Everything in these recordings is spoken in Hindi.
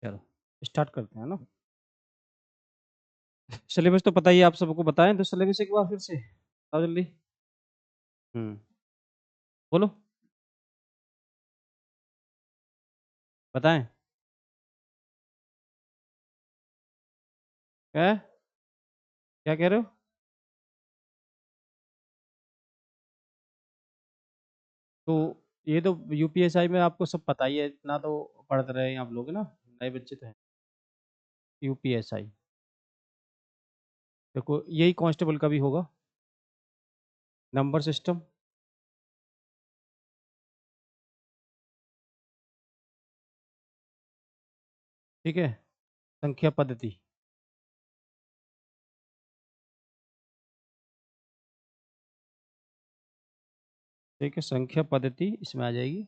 चलो स्टार्ट करते हैं ना। सिलेबस तो पता ही है आप सबको, बताएं तो सिलेबस एक बार फिर से आओ जल्दी। बोलो, बताएं। क्या क्या कह रहे हो? तो ये तो यूपीएसआई में आपको सब पता ही है, इतना तो पढ़ते रहे हैं आप लोग ना, नए बच्चे तो हैं। यूपीएसआई देखो, यही कांस्टेबल का भी होगा। नंबर सिस्टम, ठीक है। संख्या पद्धति, ठीक है, संख्या पद्धति इसमें आ जाएगी।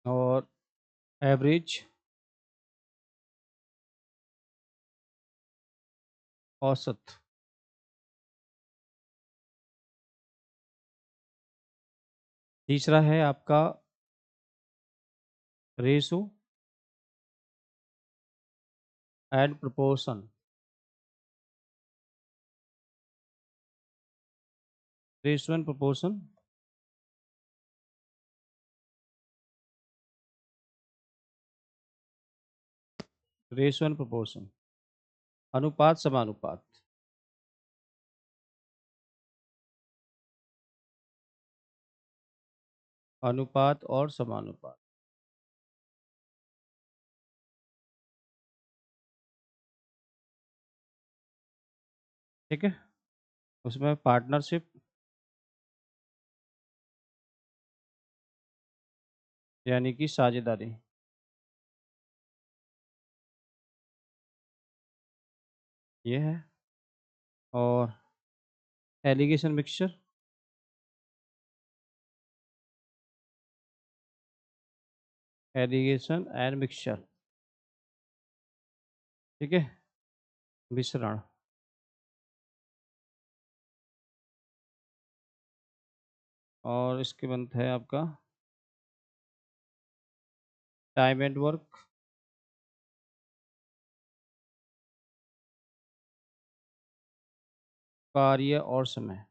और एवरेज, औसत, तीसरा है आपका ratio and proportion. Ratio and proportion, ratio and proportion, अनुपात समानुपात। अनुपात और समानुपात, ठीक है। उसमें पार्टनरशिप, यानी कि साझेदारी, ये है। और alligation mixture, alligation and mixture, ठीक है। मिश्रण, और इसके बनता है आपका टाइम एंड वर्क, कार्य और समय,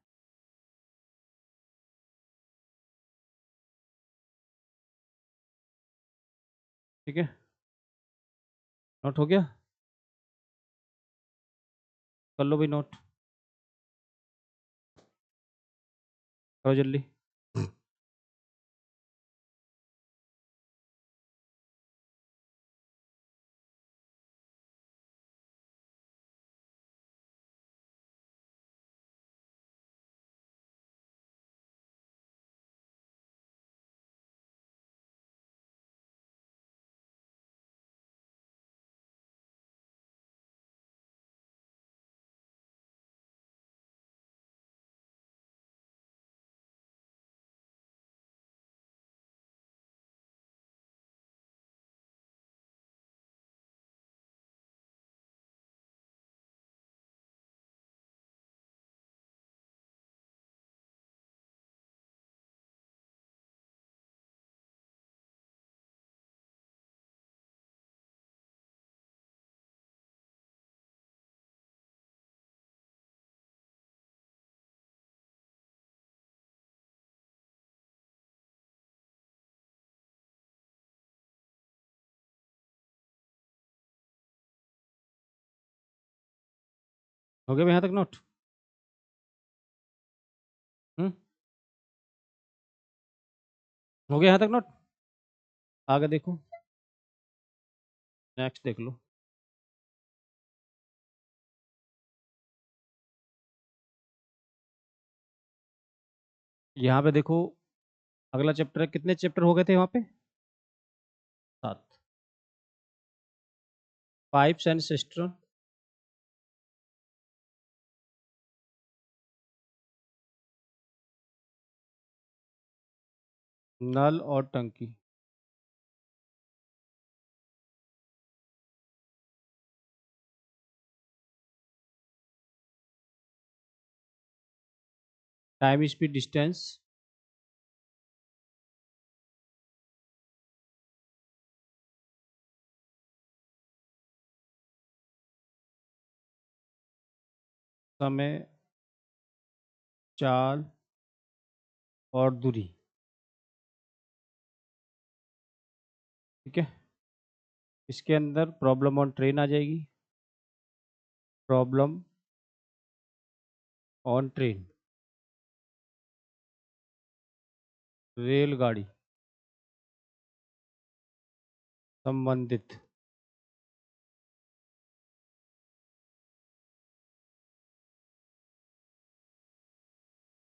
ठीक है। नोट हो गया? कर लो भाई नोट, करो जल्दी। हो गया भाई यहाँ तक नोट? हम्म, हो गया यहाँ तक नोट? आगे देखो, नेक्स्ट देख लो। यहाँ पे देखो, अगला चैप्टर, कितने चैप्टर हो गए थे वहाँ पे? 7। पाइप्स एंड सिस्टम, नल और टंकी, टाइम स्पीड डिस्टेंस समय, चाल और दूरी। ठीक है, इसके अंदर प्रॉब्लम ऑन ट्रेन आ जाएगी, प्रॉब्लम ऑन ट्रेन, रेलगाड़ी संबंधित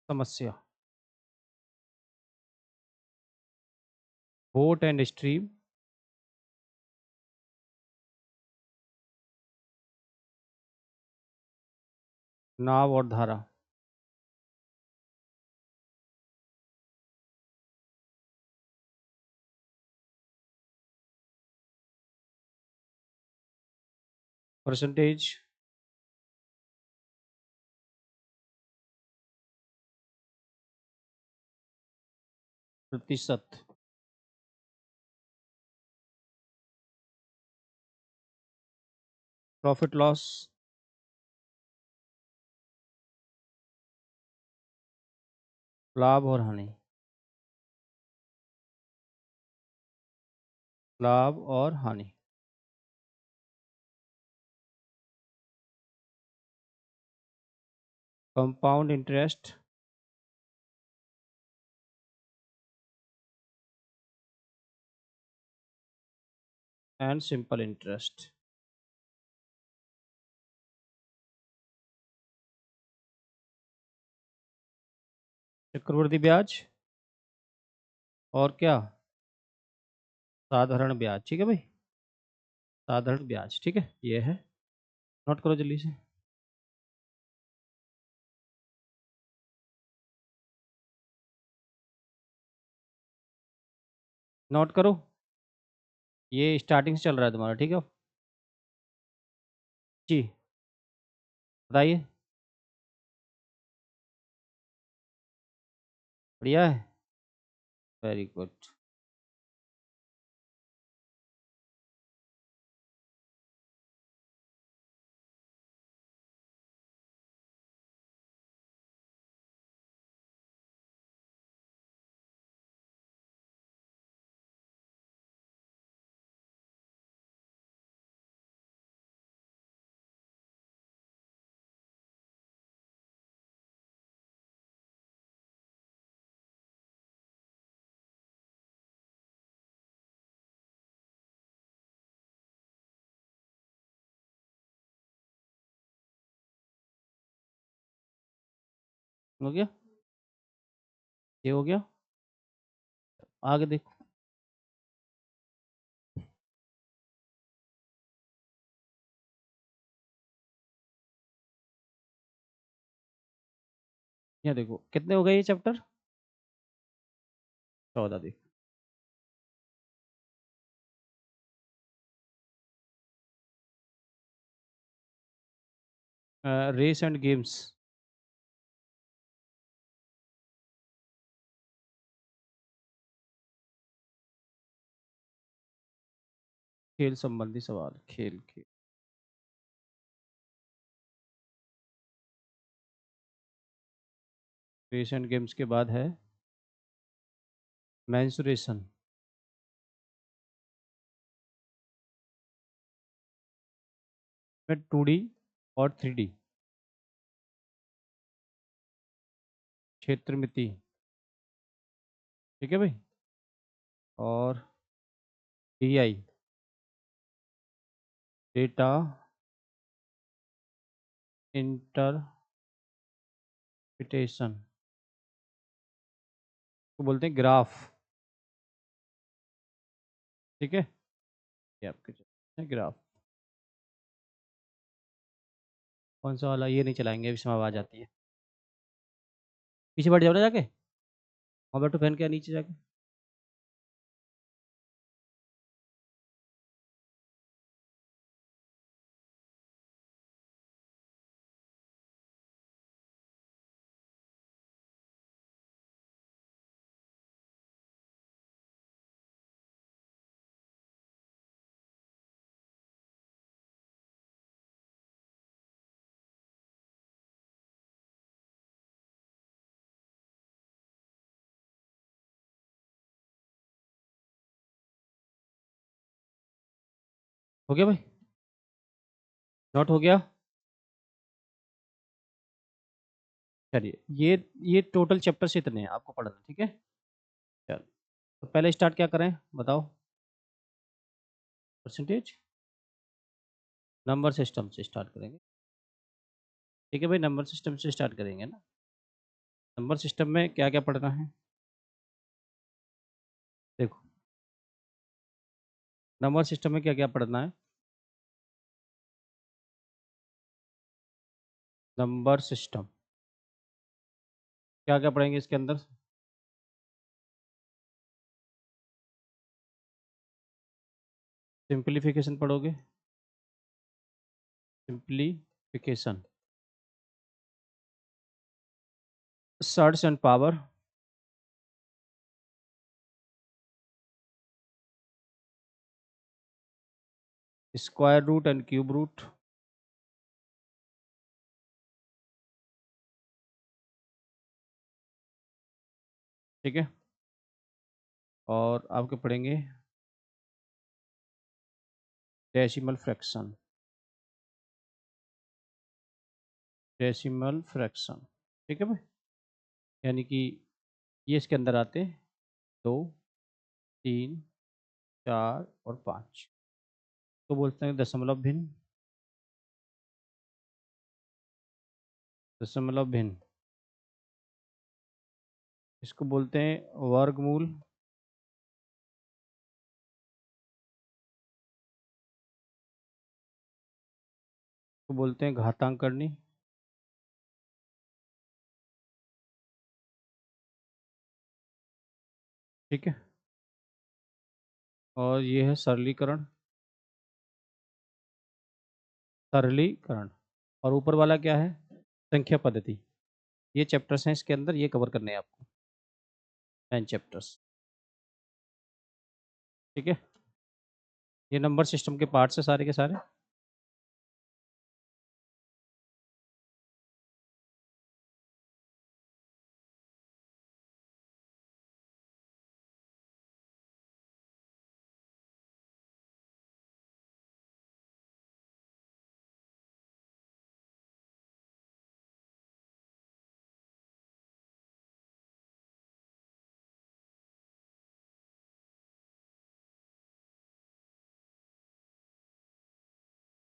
समस्या। बोट एंड स्ट्रीम, नाव और धारा। परसेंटेज, प्रतिशत। प्रॉफिट लॉस, लाभ और हानि, लाभ और हानि। Compound interest, and simple interest. चक्रवृद्धि ब्याज और क्या, साधारण ब्याज। ठीक है भाई, साधारण ब्याज। ठीक है, ये है, नोट करो जल्दी से। नोट करो, ये स्टार्टिंग से चल रहा है तुम्हारा। ठीक है जी, बताइए। बढ़िया है, वेरी गुड। हो गया, ये हो गया, आगे देखो। यहाँ देखो कितने हो गए ये चैप्टर, 14। देखो, रेस एंड गेम्स, खेल संबंधी सवाल, खेल खेल। रेस एंड गेम्स के बाद है मेंसुरेशन, में 2D और 3D। क्षेत्र मिति। ठीक है भाई, और DI, डेटा इंटरप्रिटेशन को बोलते हैं ग्राफ। ठीक है, ये आपके ग्राफ। कौन सा वाला, ये नहीं चलाएंगे, अभी इसमें आवाज आती है। पीछे बैठ जाओ ना जाके, वहाँ बैठो फैन के नीचे जाके। हो गया भाई? नोट हो गया? चलिए, ये टोटल चैप्टर्स इतने हैं आपको पढ़ना, ठीक है? चलो, तो पहले स्टार्ट क्या करें बताओ? परसेंटेज नंबर सिस्टम से स्टार्ट करेंगे। ठीक है भाई, नंबर सिस्टम से स्टार्ट करेंगे ना। नंबर सिस्टम में क्या क्या पढ़ना है? देखो, नंबर सिस्टम में क्या क्या पढ़ना है? नंबर सिस्टम क्या क्या पढ़ेंगे इसके अंदर? सिंप्लीफिकेशन पढ़ोगे? Simplification, search and power, square root and cube root, ठीक है? और आपके पढ़ेंगे डेसिमल फ्रैक्शन, डेसिमल फ्रैक्शन, ठीक है भाई? यानी कि ये इसके अंदर आते हैं 2, 3, 4 और 5। तो बोलते हैं दशमलव भिन्न, दशमलव भिन्न। इसको बोलते हैं वर्गमूल, को बोलते हैं घातांकरणि, ठीक है? और ये है सरलीकरण, सरलीकरण। और ऊपर वाला क्या है? संख्या पद्धति। ये चैप्टर्स हैं इसके अंदर, ये कवर करने हैं आपको, 10 चैप्टर्स, ठीक है? ये नंबर सिस्टम के पार्ट्स है सारे के सारे।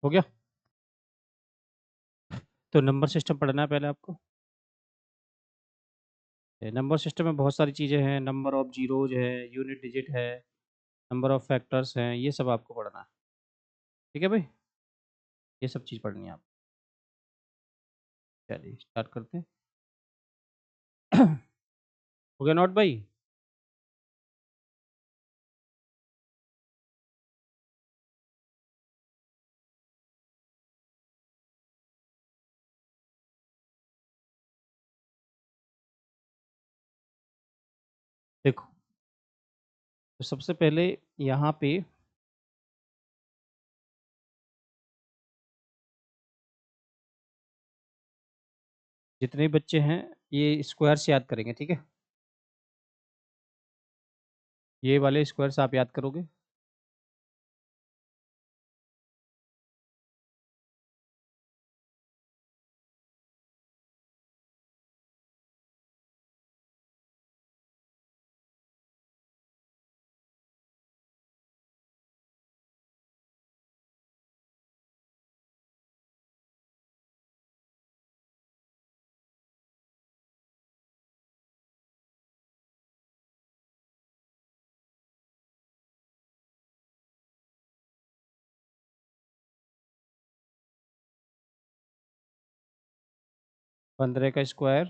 हो गया? तो नंबर सिस्टम पढ़ना है पहले आपको। नंबर सिस्टम में बहुत सारी चीज़ें हैं, नंबर ऑफ जीरोज है, यूनिट डिजिट है, नंबर ऑफ फैक्टर्स हैं, ये सब आपको पढ़ना है, ठीक है भाई? ये सब चीज़ पढ़नी है आप। चलिए स्टार्ट करते हैं। हो गया नोट भाई? देखो, तो सबसे पहले यहाँ पे जितने बच्चे हैं ये स्क्वायर से याद करेंगे, ठीक है? ये वाले स्क्वायर से आप याद करोगे। पंद्रह का स्क्वायर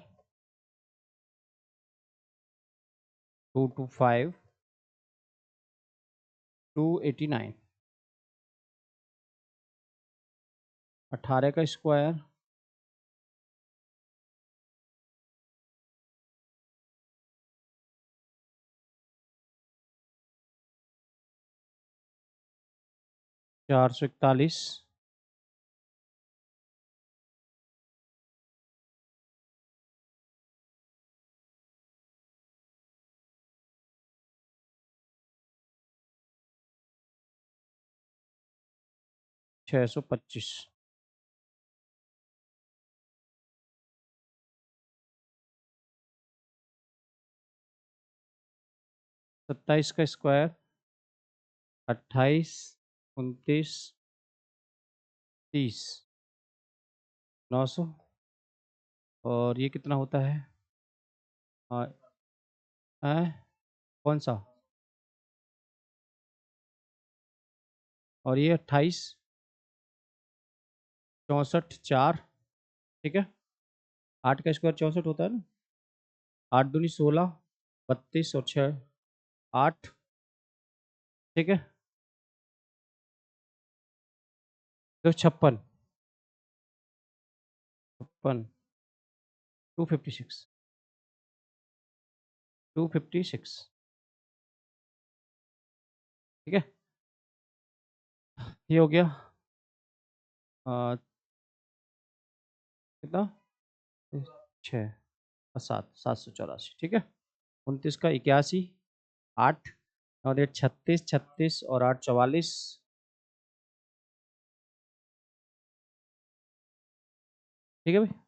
225 289। 18 का स्क्वायर 441। 625। 27 का स्क्वायर 28, 29, 30, 900। और ये कितना होता है? हाँ, कौन सा? और ये 28, 64, 4। ठीक है, 8 का स्क्वायर 64 होता है ना। 8 दूनी 16, 32 और 6 8। ठीक है, तो 56, 56, 256, 256। ठीक है, ये हो गया कितना? 6 और 7, 784। ठीक है, 29 का 81, 8 और ये 36, 36 और 8 44। ठीक है भाई।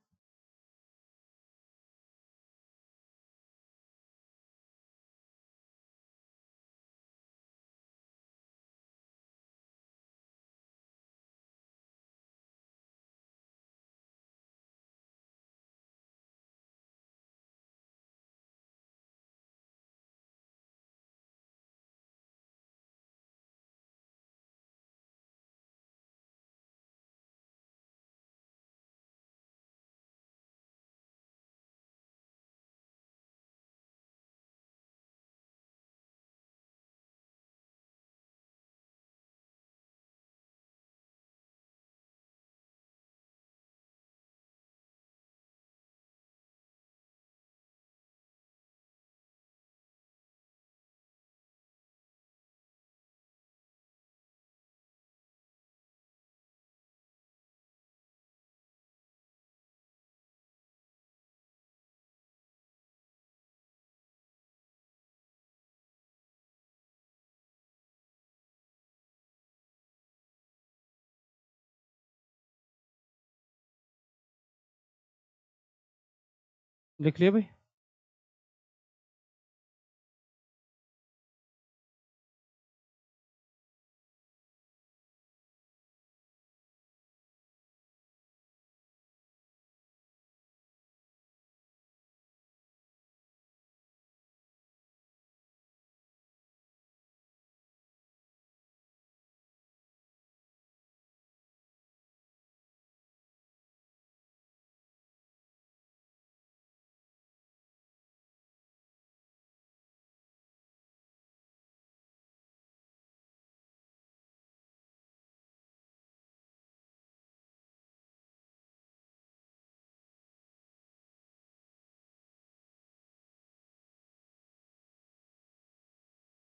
लिख लिया भाई।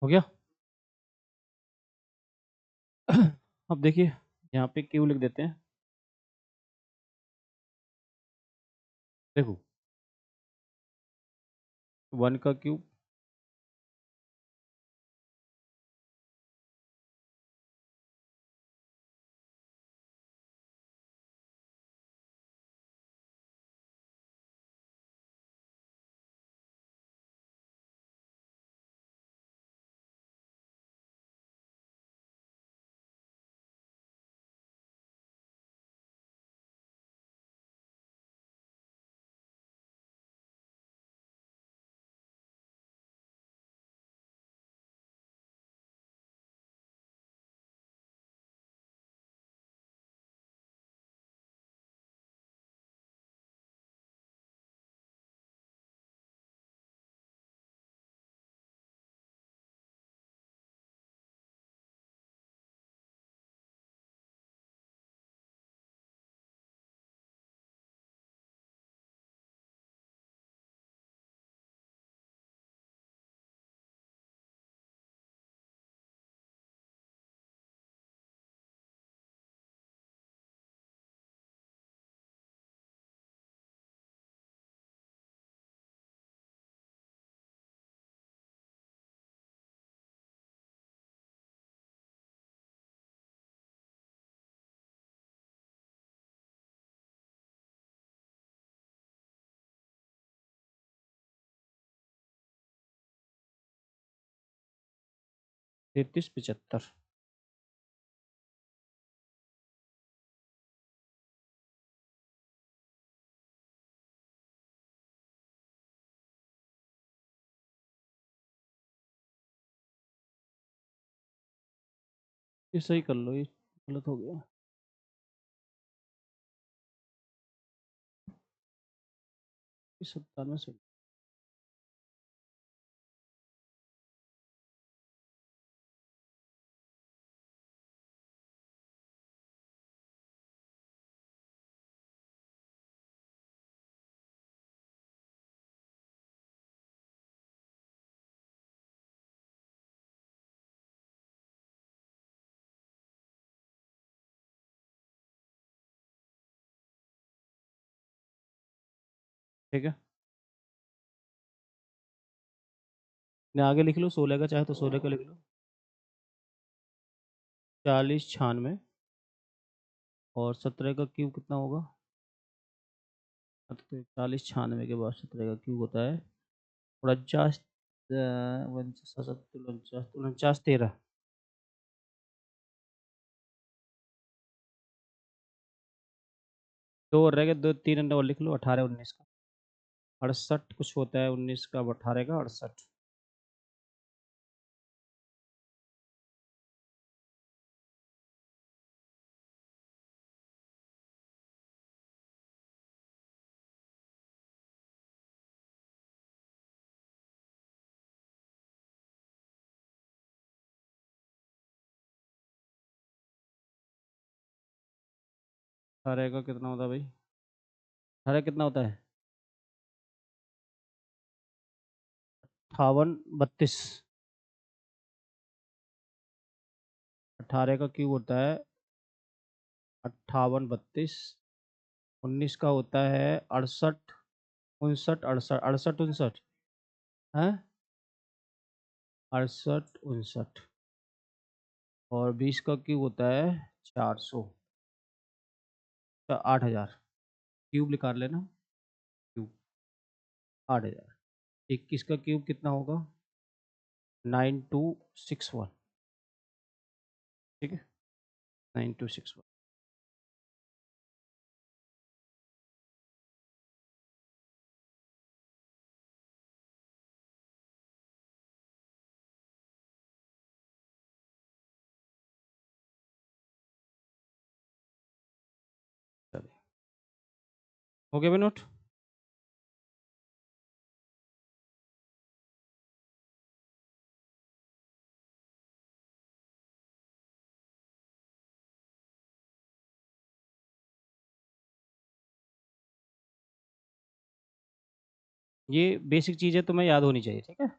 हो गया। अब देखिए, यहाँ पे क्यू लिख देते हैं। देखो, 1 का क्यूब, 3375। ये सही कर लो, ये गलत हो गया। ये 97 से ठीक है। ने आगे लिख लो 16 का, चाहे तो 16 का लिख लो। 4096 और 17 का क्यूब कितना होगा? 4096 के बाद 17 का क्यूब होता है 49, 49, 13। दो और रह गए, दो 3 अंडा और लिख लो। 18 19 का 68 कुछ होता है, 19 का 18 का 68। अठारह का कितना होता है भाई? 18 कितना होता है? 58 32। 18 का क्यूब होता है 58 32। 19 का होता है 68 59 68 68 59 है। 68 59 और 20 का क्यूब होता है 400। 8000 क्यूब निकाल लेना। क्यूब 8000। 21 का क्यूब कितना होगा? 9261। ठीक है, 9261। चलिए, हो गया नोट? ये बेसिक चीज़ें तुम्हें याद होनी चाहिए, ठीक है।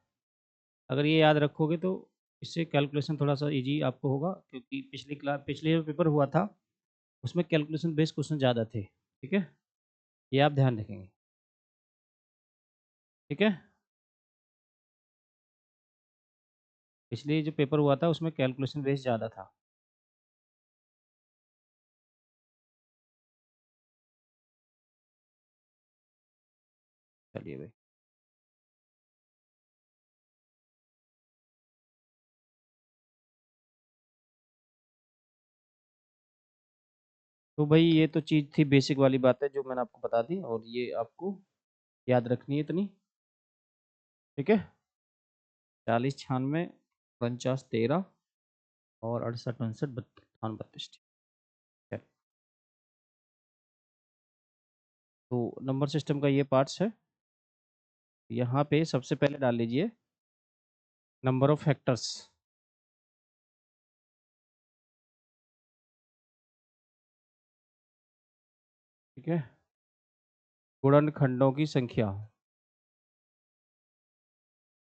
अगर ये याद रखोगे तो इससे कैलकुलेशन थोड़ा सा इजी आपको होगा, क्योंकि पिछले जो पेपर हुआ था उसमें कैलकुलेशन बेस्ड क्वेश्चन ज़्यादा थे। ठीक है, ये आप ध्यान रखेंगे। ठीक है, पिछले जो पेपर हुआ था उसमें कैलकुलेशन बेस्ड ज़्यादा था। चलिए भाई, तो भाई ये तो चीज़ थी, बेसिक वाली बात है जो मैंने आपको बता दी, और ये आपको याद रखनी है इतनी। ठीक है, 40 96 49 13 और 68 59 32। ठीक है, तो नंबर सिस्टम का ये पार्ट्स है। यहाँ पे सबसे पहले डाल लीजिए नंबर ऑफ फैक्टर्स। ठीक है, गुणनखंडों की संख्या,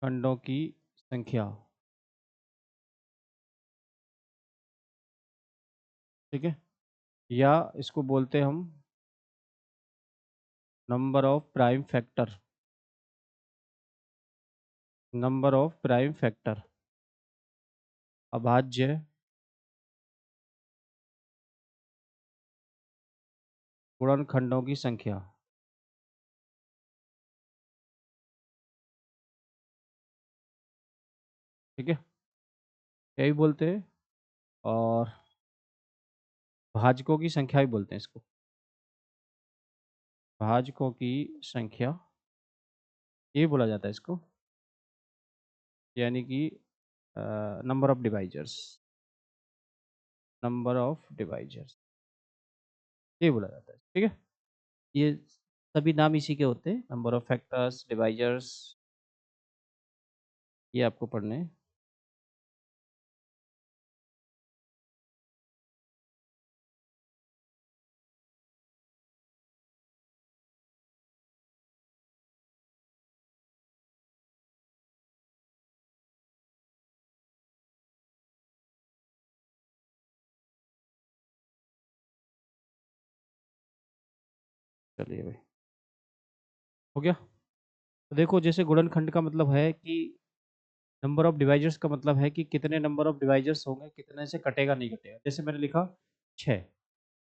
खंडों की संख्या। ठीक है, या इसको बोलते हैं हम number of prime factor. Number of prime factor अभाज्य गुणनखंडों की संख्या। ठीक है, यही बोलते हैं और भाजकों की संख्या भी बोलते हैं इसको। भाजकों की संख्या ये बोला जाता है इसको, यानी कि number of divisors, number of divisors ये बोला जाता है, ठीक है? ये सभी नाम इसी के होते हैं, नंबर ऑफ फैक्टर्स, डिवाइजर्स, ये आपको पढ़ने हैं। चलिए भाई, हो गया? तो देखो, जैसे गुणनखंड का मतलब है कि नंबर ऑफ डिवाइजर्स का मतलब है कि कितने नंबर ऑफ डिवाइजर्स होंगे, कितने से कटेगा नहीं कटेगा। जैसे मैंने लिखा 6,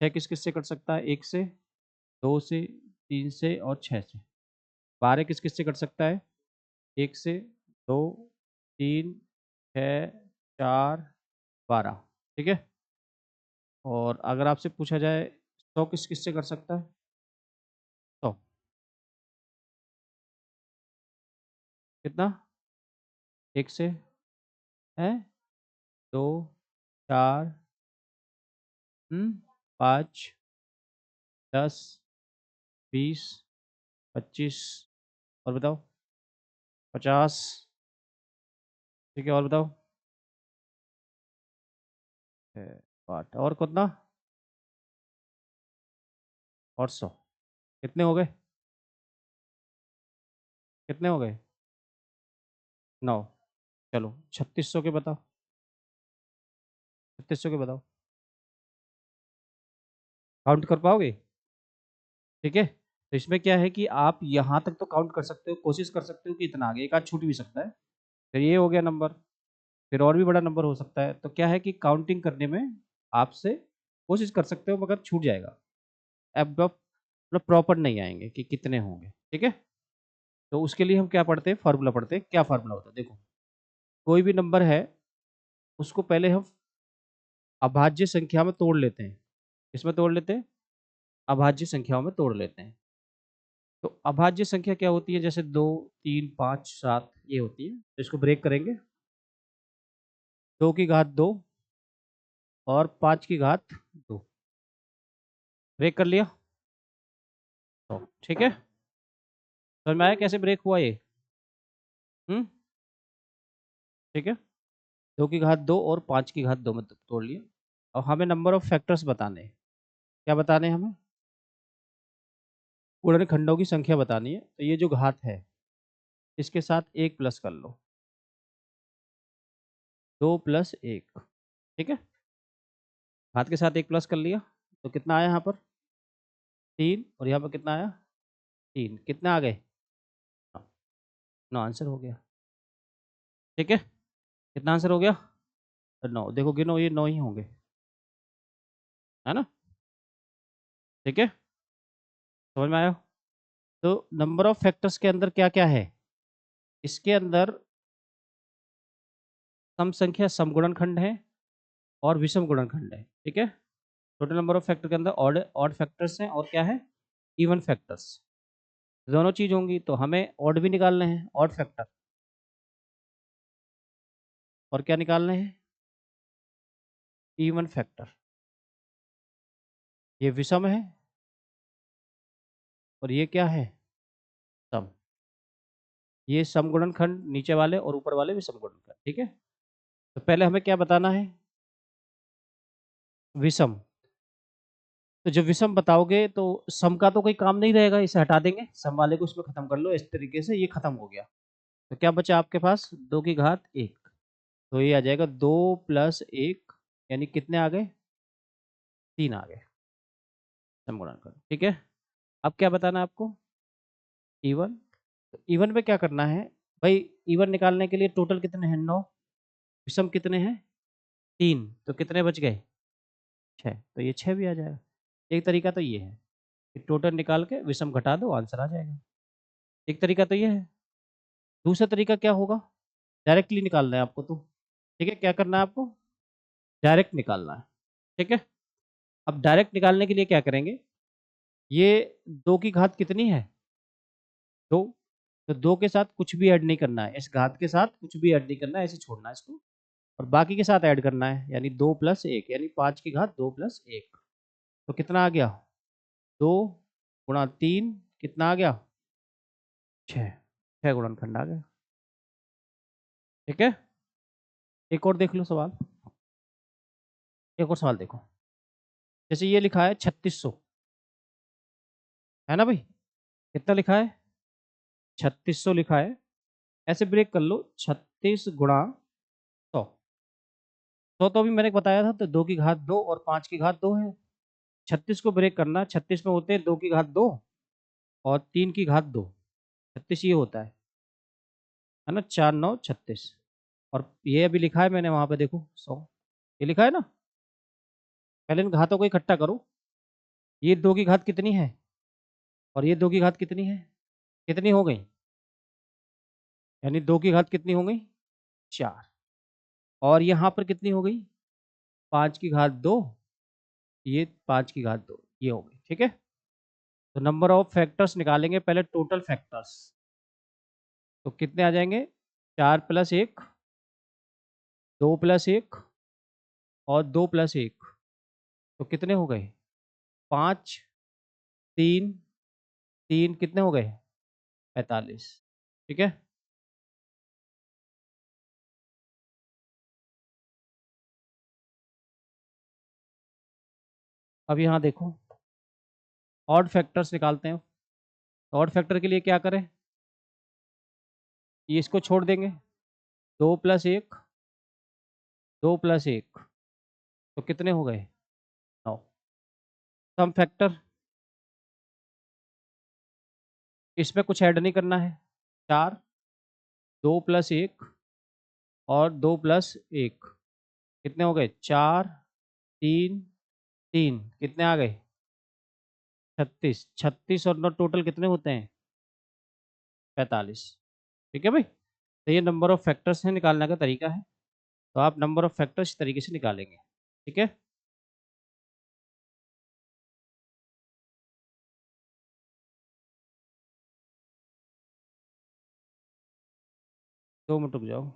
6 किस-किस से कट सकता है? 1 से, 2 से, 3 से और 6 से। 12 किस-किस से कट सकता है? 1 से, 2, 3, 6, 4, 12, ठीक है? और अगर आपसे पूछा जाए 100 किस-किस से कट सकता है? 100 कितना? 1 से हैं? 2, 4 5, 10, 20, 25 और बताओ? 50, ठीक है, और बताओ? 60 और कितना? और 100 कितने हो गए? कितने हो गए? 9। चलो 3600 के बताओ, 3600 के बताओ, काउंट कर पाओगे? ठीक है? तो इसमें क्या है कि आप यहाँ तक तो काउंट कर सकते हो, कोशिश कर सकते हो कि इतना आ गया, एक आध छूट भी सकता है। फिर ये हो गया नंबर, फिर और भी बड़ा नंबर हो सकता है। तो क्या है कि काउंटिंग करने में आपसे कोशिश कर सकते हो मगर छूट जाएगा। एब्डॉप मतलब प्रॉपर नहीं आएँगे कि कितने होंगे, ठीक है? तो उसके लिए हम क्या पढ़ते हैं? फ़ॉर्मूला पढ़ते हैं। क्या फ़ॉर्मूला होता है? देखो, कोई भी नंबर है, उसको पहले हम अभाज्य संख्या में तोड़ लेते हैं। किसमें तोड़ लेते हैं? अभाज्य संख्याओं में तोड़ लेते हैं। तो अभाज्य संख्या क्या होती है? जैसे 2, 3, 5, 7 ये होती है। तो इसको ब्रेक करेंगे। 2 की घात 2 और 5 की घात 2 ब्रेक कर लिया। तो ठीक है? समझ में आया कैसे ब्रेक हुआ ये? हुँ? ठीक है? 2 की घात 2 और 5 की घात 2 में तोड़ लिया। अब हमें नंबर ऑफ फैक्टर्स बताने हैं। क्या बताने हैं हमें? गुणनखंडों की संख्या बतानी है। तो ये जो घात है, इसके साथ 1 प्लस कर लो। 2 प्लस 1, ठीक है? घात के साथ 1 प्लस कर लिया, तो कितना आया यहाँ पर? 3 और यहाँ पर कितना आया? 3 कितने आ गए? 9, 9 आंसर हो गया, ठीक है? कितना आंसर हो गया? 9 देखो गिनो ये 9 ही होंगे, है ना? ठीक है? समझ में आया? तो नंबर ऑफ फैक्टर्स के अंदर क्या-क्या है? इसके अंदर सम संख्या समगुणनखंड है और विषम गुणनखंड है, ठीक है? टोटल नंबर ऑफ फैक्टर के अंदर ऑड ऑड फैक्टर्स हैं और क्या है? Even factors. दोनों चीज़ होंगी तो हमें ऑड भी निकालने हैं, ऑड फैक्टर और क्या निकालने हैं? Even factor. ये विषम है और ये क्या है? सम। ये समगुणनखंड नीचे वाले और ऊपर वाले विषम गुणनखंड, ठीक है? तो पहले हमें क्या बताना है? विषम। तो जब विषम बताओगे तो सम का तो कोई काम नहीं रहेगा, इसे हटा देंगे, सम वाले को उसमें खत्म कर लो, इस तरीके से ये खत्म हो गया। तो क्या बचा आपके पास? 2 की घात 1, तो ये आ जाएगा 2 प्लस 1 यानी कितने आ गए? 3 आ गए समगुणनखंड, ठीक है? अब क्या बताना है आपको? इवन। तो इवन में क्या करना है? भाई इवन निकालने के लिए टोटल कितने हैं? 9, विषम कितने हैं? 3, तो कितने बच गए? 6, तो ये 6 भी आ जाएगा। एक तरीका तो ये है कि टोटल निकाल के विषम घटा दो, आंसर आ जाएगा। एक तरीका तो ये है। दूसरा तरीका क्या होगा? डायरेक्टली निकालना है आपको तो, ठीक है, क्या करना है आपको? डायरेक्ट निकालना है। ठीक है, अब डायरेक्ट निकालने के लिए क्या करेंगे? ये 2 की घात कितनी है? 2। तो 2 के साथ कुछ भी ऐड नहीं करना है, इस घात के साथ कुछ भी ऐड नहीं करना है, ऐसे छोड़ना है इसको और बाकी के साथ ऐड करना है, यानी 2 + 1 यानी 5 की घात 2 + 1। तो कितना आ गया? 2 × 3 कितना आ गया? 6। 6 गुणनखंड आ गया। ठीक है, एक और देख लो सवाल। एक और सवाल देखो, जैसे ये लिखा है 3600, है ना भाई? कितना लिखा है? 3600 लिखा है। ऐसे ब्रेक कर लो, 36 गुणा 100। 100 तो अभी मैंने बताया था, तो 2 की घात 2 और 5 की घात 2 है। 36 को ब्रेक करना, 36 में होते हैं 2 की घात 2 और 3 की घात 2। 36 ये होता है ना? 4 9 36। और ये अभी लिखा है मैंने वहां पे, देखो 100 ये लिखा है ना। पहले इन घातों को इकट्ठा करो। ये 2 की घात कितनी है और ये 2 की घात कितनी है? कितनी हो गई? यानी 2 की घात कितनी हो गई? 4। और यहाँ पर कितनी हो गई? 5 की घात 2, ये 5 की घात 2, ये हो गई। ठीक है, तो नंबर ऑफ फैक्टर्स निकालेंगे पहले, टोटल फैक्टर्स। तो कितने आ जाएंगे? 4 + 1, 2 + 1 और 2 + 1। तो कितने हो गए? 5 3 3 कितने हो गए? 45। ठीक है, अब यहाँ देखो, ऑड फैक्टर्स निकालते हैं। ऑड फैक्टर के लिए क्या करें? ये इसको छोड़ देंगे, 2 + 1, 2 + 1, तो कितने हो गए? 9। सम फैक्टर, इसमें कुछ ऐड नहीं करना है। 4, 2 + 1 और 2 + 1 कितने हो गए? 4 3 3 कितने आ गए? 36। 36 और 9 टोटल कितने होते हैं? 45। ठीक है भाई, तो ये नंबर ऑफ फैक्टर्स है, निकालने का तरीका है। तो आप नंबर ऑफ फैक्टर्स इस तरीके से निकालेंगे। ठीक है, 2 मिनट रुक जाओ।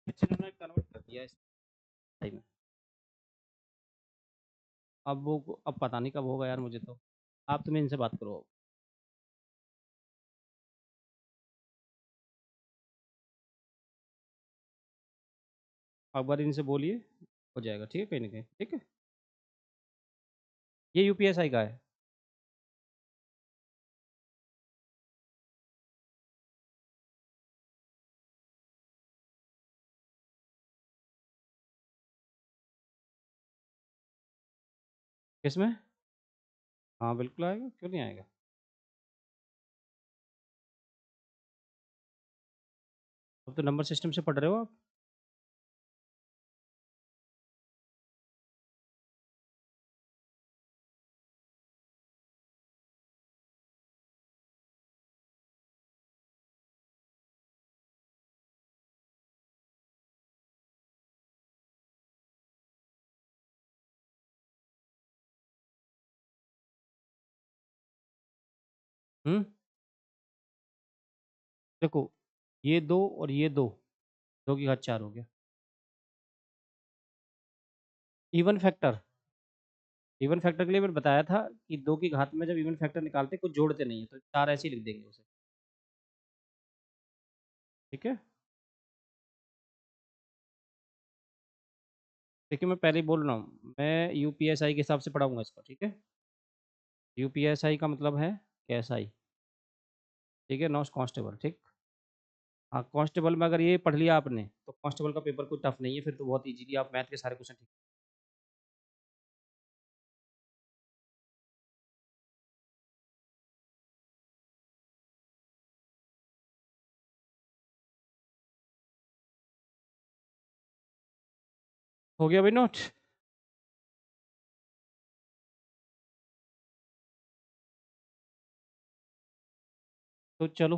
पिछले में कन्वर्ट कर दिया इस टाइम में। अब वो, अब पता नहीं कब होगा यार मुझे तो। आप तुम्हें इनसे बात करो। एक बार इनसे बोलिए, हो जाएगा। ठीक है, कहीं ना कहीं। ठीक है, ये यूपीएसआई का है। किसमें? हाँ बिल्कुल आएगा, क्यों नहीं आएगा? अब तो नंबर सिस्टम से पढ़ रहे हो आप। देखो, ये 2 और ये 2, 2 की घात 4 हो गया। इवन फैक्टर, इवन फैक्टर के लिए मैंने बताया था कि 2 की घात में जब इवन फैक्टर निकालते हैं, कुछ जोड़ते नहीं है, तो 4 ऐसे ही लिख देंगे उसे। ठीक है? देखिए, मैं पहले ही बोल रहा हूँ, मैं यूपीएसआई के हिसाब से पढ़ाऊँगा इसको, ठीक है? यूपीएसआई का मतलब है केएसआई, ठीक है? नॉट कांस्टेबल, ठीक? हाँ, कांस्टेबल में अगर ये पढ़ लिया आपने, तो कांस्टेबल का पेपर कोई टफ नहीं है, फिर तो बहुत ईज़िली आप मैथ के सारे क्वेश्चन ठीक। हो गया भाई नोट? तो चलो,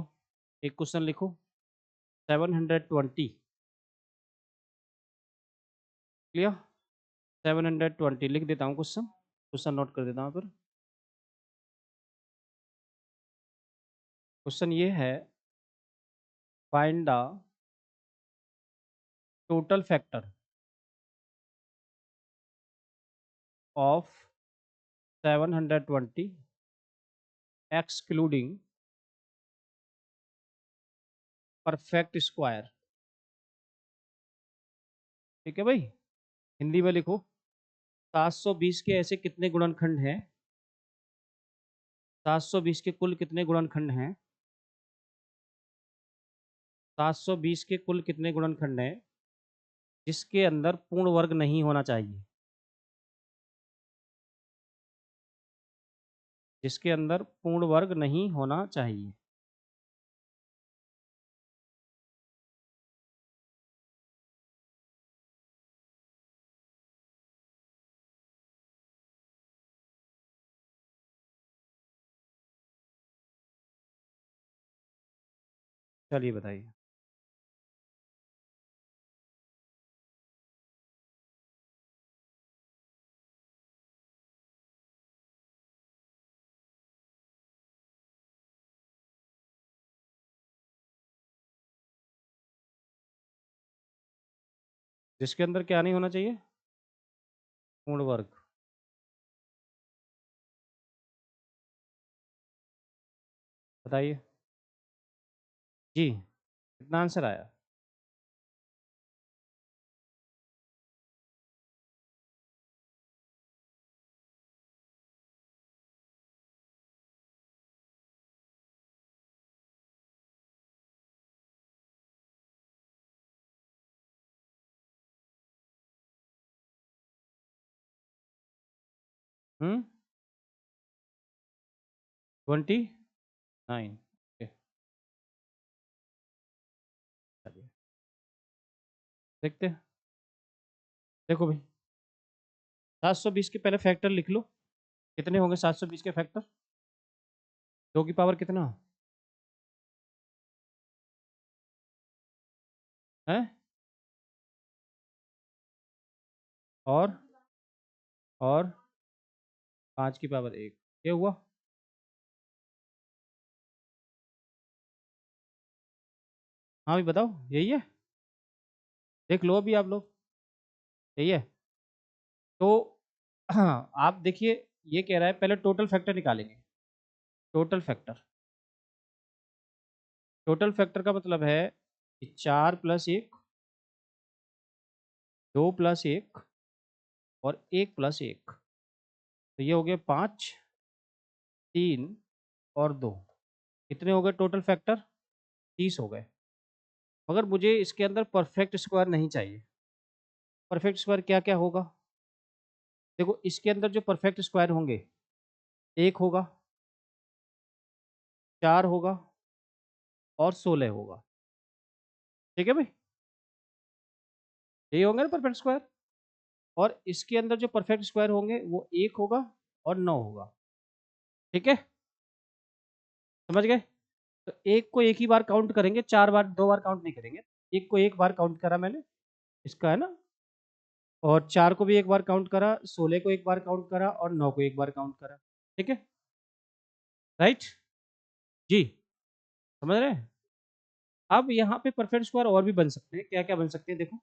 एक क्वेश्चन लिखो, 720, क्लियर? 720 लिख देता हूँ क्वेश्चन, क्वेश्चन नोट कर देता हूँ फिर। क्वेश्चन ये है, find the total factor of 720 excluding perfect square. ठीक है भाई, हिंदी में लिखो, 720 के ऐसे कितने गुणनखंड हैं, 720 के कुल कितने गुणनखंड हैं, 720 के कुल कितने गुणनखंड हैं जिसके अंदर पूर्ण वर्ग नहीं होना चाहिए, जिसके अंदर पूर्ण वर्ग नहीं होना चाहिए। चलिए बताइए। जिसके अंदर क्या नहीं होना चाहिए? पूर्ण वर्ग। बताइए जी, कितना आंसर आया? हम्म, 29। चलिए देखते हैं। देखो भाई, 720 के पहले फैक्टर लिख लो, कितने होंगे 720 के फैक्टर? 2 की पावर कितना है? और 5 की पावर 1, ये हुआ। हाँ भाई बताओ, यही है? देख लो अभी आप लोग, यही है? तो हाँ, आप देखिए, ये कह रहा है पहले टोटल फैक्टर निकालेंगे। टोटल फैक्टर, टोटल फैक्टर का मतलब है कि 4 प्लस 1, 2 प्लस 1 और 1 प्लस 1, तो ये हो गए 5, 3 और 2। कितने हो गए टोटल फैक्टर? 30 हो गए। मगर मुझे इसके अंदर परफेक्ट स्क्वायर नहीं चाहिए। परफेक्ट स्क्वायर क्या क्या होगा? देखो, इसके अंदर जो परफेक्ट स्क्वायर होंगे, 1 होगा, 4 होगा और 16 होगा। ठीक है भाई, यही होंगे ना परफेक्ट स्क्वायर। और इसके अंदर जो परफेक्ट स्क्वायर होंगे वो 1 होगा और 9 होगा। ठीक है, समझ गए? तो एक को एक ही बार काउंट करेंगे, 4 बार 2 बार काउंट नहीं करेंगे। एक को एक बार काउंट करा मैंने, इसका है ना, और 4 को भी एक बार काउंट करा, 16 को एक बार काउंट करा और 9 को एक बार काउंट करा। ठीक है, राइट? जी, समझ रहे हैं? अब यहाँ पे परफेक्ट स्क्वायर और भी बन सकते हैं, क्या-क्या बन सकते हैं देखो।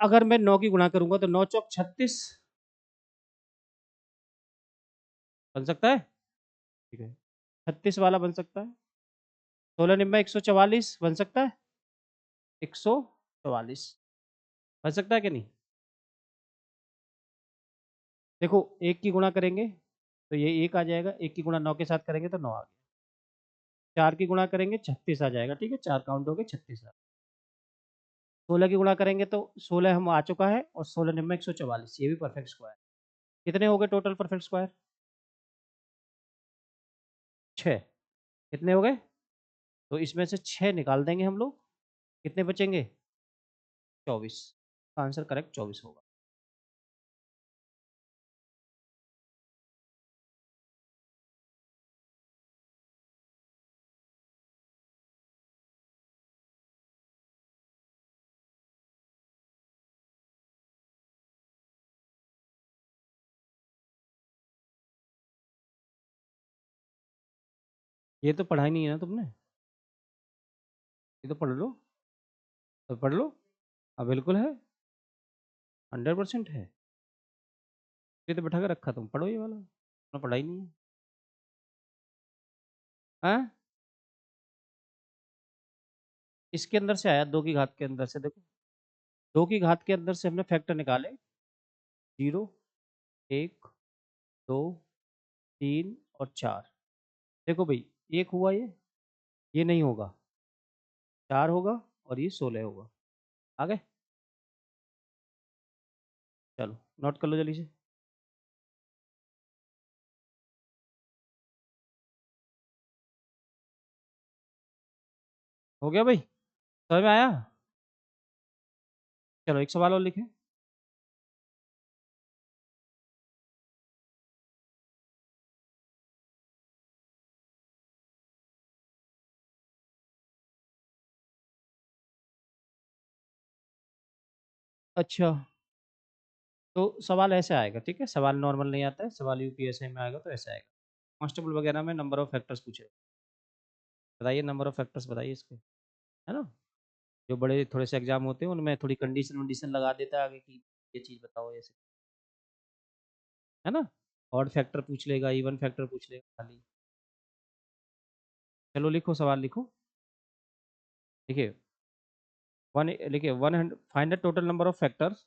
अगर मैं 9 की गुणा करूँगा तो 9 चौक 36 बन सकता है? ठीक है। 36 वाला बन सकता है। 16 निम्मा 144 बन सकता है? 144 बन सकता है कि नहीं? देखो 1 की गुणा करेंगे तो ये 1 आ जाएगा, 1 की गुणा 9 के साथ करेंगे तो 9 आ गया। 4 की गुणा करेंगे 36 आ जाएगा, ठीक है? 4 काउंट हो गए 36 आ 16 की गुणा करेंगे तो 16 हम आ चुका है और 16 निम्मा 144 ये भी परफेक्ट स्क्वायर। कितने हो गए टोटल परफेक्ट स्क्वायर? 6 कितने हो गए? तो इसमें से 6 निकाल देंगे हम लोग, कितने बचेंगे? 24 आंसर करेक्ट 24 होगा। ये तो पढ़ा ही नहीं है ना तुमने? ये तो पढ़ लो, तो पढ़ लो। हाँ, बिल्कुल है, 100% है। ये तो बैठा के रखा तुम, पढ़ो ये वाला, तुमने पढ़ा ही नहीं है। हाँ? इसके अंदर से आया 2 की घात के अंदर से देखो, 2 की घात के अंदर से हमने फैक्टर निकाले 0, 1, 2, 3 और 4। देखो भई 1 हुआ ये नहीं होगा, 4 होगा और ये 16 होगा। आ गए? चलो नोट कर लो जल्दी से। हो गया भई? समझ में आया? चलो एक सवाल और लिखें। अच्छा, तो सवाल ऐसे आएगा, ठीक है? सवाल नॉर्मल नहीं आता है, सवाल यूपीएससी में आएगा तो ऐसे आएगा। कांस्टेबल वगैरह में नंबर ऑफ फैक्टर्स पूछे। बताइए नंबर ऑफ फैक्टर्स बताइए इसके, है ना? जो बड़े थोड़े से एग्जाम होते हैं उनमें थोड़ी कंडीशन वंडीशन लगा देता है आगे की ये चीज़ बताओ ऐसे, है ना? ऑड फैक्टर पूछ लेगा, इवन फैक्टर पूछ लेगा खाली। चलो लिखो सवाल लिखो। देखिए, वन लिखिए 100 find the total number of factors,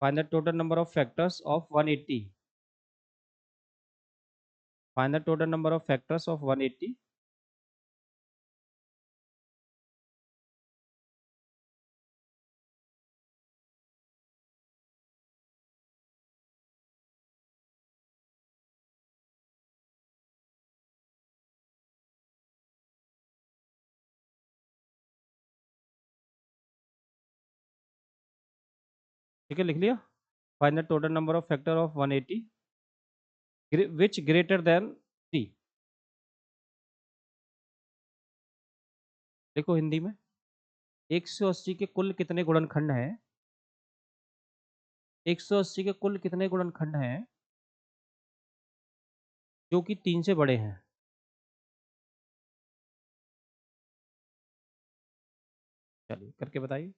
find the total number of factors of 180, find the total number of factors of 180। ठीक है, लिख लिया? Find the total number of factor of 180 which greater than 3। देखो हिंदी में 180 के कुल कितने गुणनखंड हैं? 180 के कुल कितने गुणनखंड हैं जो कि 3 से बड़े हैं? चलिए करके बताइए।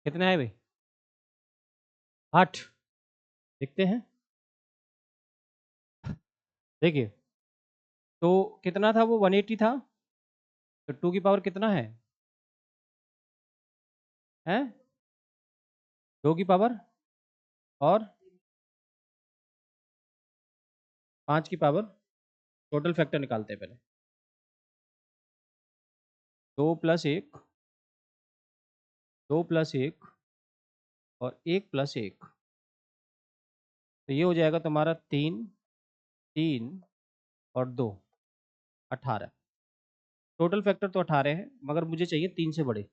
कितने आए भाई? 8। देखते हैं। देखिए, तो कितना था वो? 180 था। तो 2 की पावर कितना है? हैं? 2 की पावर और 5 की पावर। टोटल फैक्टर निकालते हैं पहले। 2 + 1, 2 + 1 और 1 + 1। तो ये हो जाएगा तुम्हारा 3, 3 और 2, 18। टोटल फैक्टर तो 18 है, मगर मुझे चाहिए 3 से बड़े।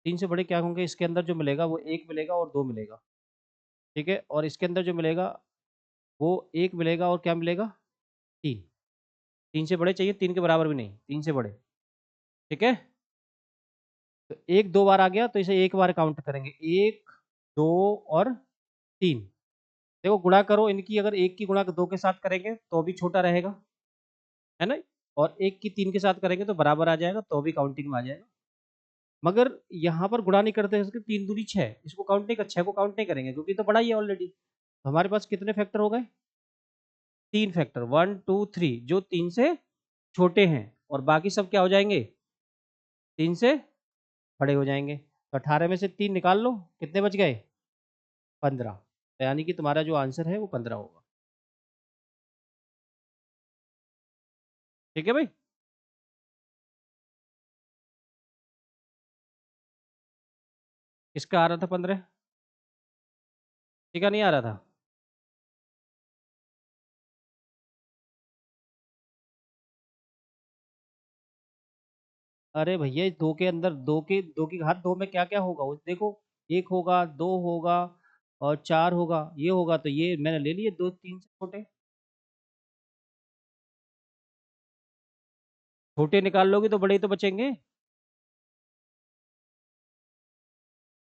3 से बड़े क्या होंगे? इसके अंदर जो मिलेगा वो 1 मिलेगा और 2 मिलेगा, ठीक है? और इसके अंदर जो मिलेगा वो 1 मिलेगा और क्या मिलेगा? 3। 3 से बड़े चाहिए, 3 के बराबर भी नहीं, 3 से बड़े, ठीक है? तो 1 2 बार आ गया तो इसे 1 बार काउंट करेंगे। 1, 2 और 3। देखो गुणा करो इनकी, अगर 1 की गुणा 2 के साथ करेंगे तो भी छोटा रहेगा, है ना? और 1 की 3 के साथ करेंगे तो बराबर आ जाएगा, तो भी काउंटिंग में आ जाएगा। मगर यहाँ पर गुणा नहीं करते, इसके 3 दूनी 6, इसको काउंट नहीं कर 6 को काउंट नहीं करेंगे क्योंकि तो बड़ा ही है ऑलरेडी। तो हमारे पास कितने फैक्टर हो गए? 3 फैक्टर, 1 2 3, जो 3 से छोटे हैं, और बाकी सब क्या हो जाएंगे? 3 से बड़े हो जाएंगे। तो 18 में से 3 निकाल लो, कितने बच गए? 15। तो यानी कि तुम्हारा जो आंसर है वो 15 होगा। ठीक है भाई? किसका आ रहा था 15? किसी का नहीं आ रहा था? अरे भैया, 2 के अंदर 2 की घात 2 में क्या-क्या होगा? वो देखो, 1 होगा, 2 होगा और 4 होगा, ये होगा, तो ये मैंने ले लिए 2 3 से छोटे। छोटे निकाल लोगे तो बड़े ही तो बचेंगे।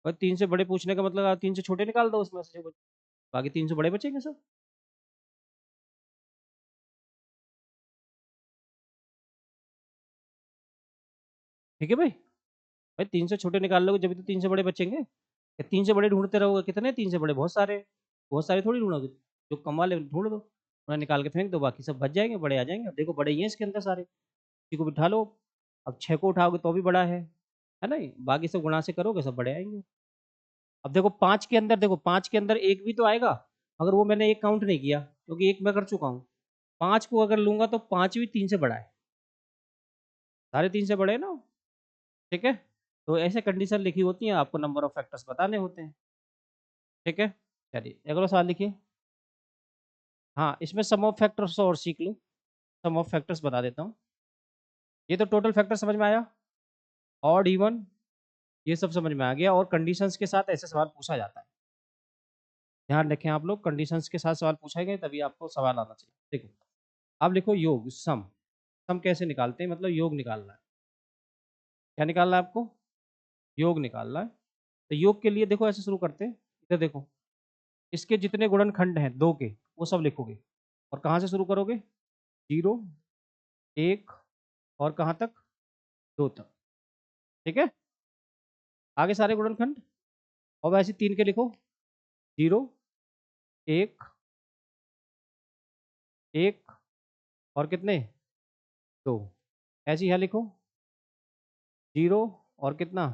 और 3 से बड़े पूछने का मतलब आप 3 से छोटे निकाल दो उसमें से जो बाकी 3 से बड़े बचेंगे सब। ठीक है भाई? भाई 3 से छोटे निकाल लोगे जभी तो 3 से बड़े बचेंगे। या 3 से बड़े ढूँढते रहोगे, कितने 3 से बड़े? बहुत सारे। बहुत सारे थोड़ी ढूँढोगे। जो कम वाले ढूँढ दो, उन्हें निकाल के फेंक दो, बाकी सब बच जाएँगे, बड़े आ जाएँगे। अब देखो बड़े ही हैं इसके अंदर सारे, किसी को बिठा लो। अब 6 को उठाओगे तो भी बड़ा है ना? बाकी सब गुणा से करोगे सब बड़े आएँगे। अब देखो 5 के अंदर, देखो 5 के अंदर 1 भी तो आएगा, मगर वो मैंने 1 काउंट नहीं किया क्योंकि 1 मैं कर चुका हूँ। 5 को अगर लूँगा तो 5 भी 3 से बड़ा है। सारे 3 से बड़े हैं ना? ठीक है? तो ऐसे कंडीशन लिखी होती हैं, आपको नंबर ऑफ फैक्टर्स बताने होते हैं। ठीक है? चलिए अगला सवाल लिखिए। हाँ, इसमें सम ऑफ फैक्टर्स और सीख लो। सम ऑफ फैक्टर्स बता देता हूँ। ये तो टोटल फैक्टर समझ में आया। ऑड, इवन ये सब समझ में आ गया, और कंडीशंस के साथ ऐसे सवाल पूछा जाता है। ध्यान रखें आप लोग, कंडीशंस के साथ सवाल पूछा गए तभी आपको सवाल आना चाहिए। देखो, अब लिखो योग, सम। सम कैसे निकालते हैं? मतलब योग निकालना है। क्या निकालना है आपको? योग निकालना है। तो योग के लिए देखो ऐसे शुरू करते हैं। इधर देखो, इसके जितने गुणनखंड हैं 2 के, वो सब लिखोगे। और कहाँ से शुरू करोगे? 0, 1 और कहाँ तक? 2 तक। ठीक है? आगे सारे गुणनखंड। और वैसे 3 के लिखो। 0, 1, 1 और कितने? 2। ऐसे ही यहाँ लिखो। 0 और कितना?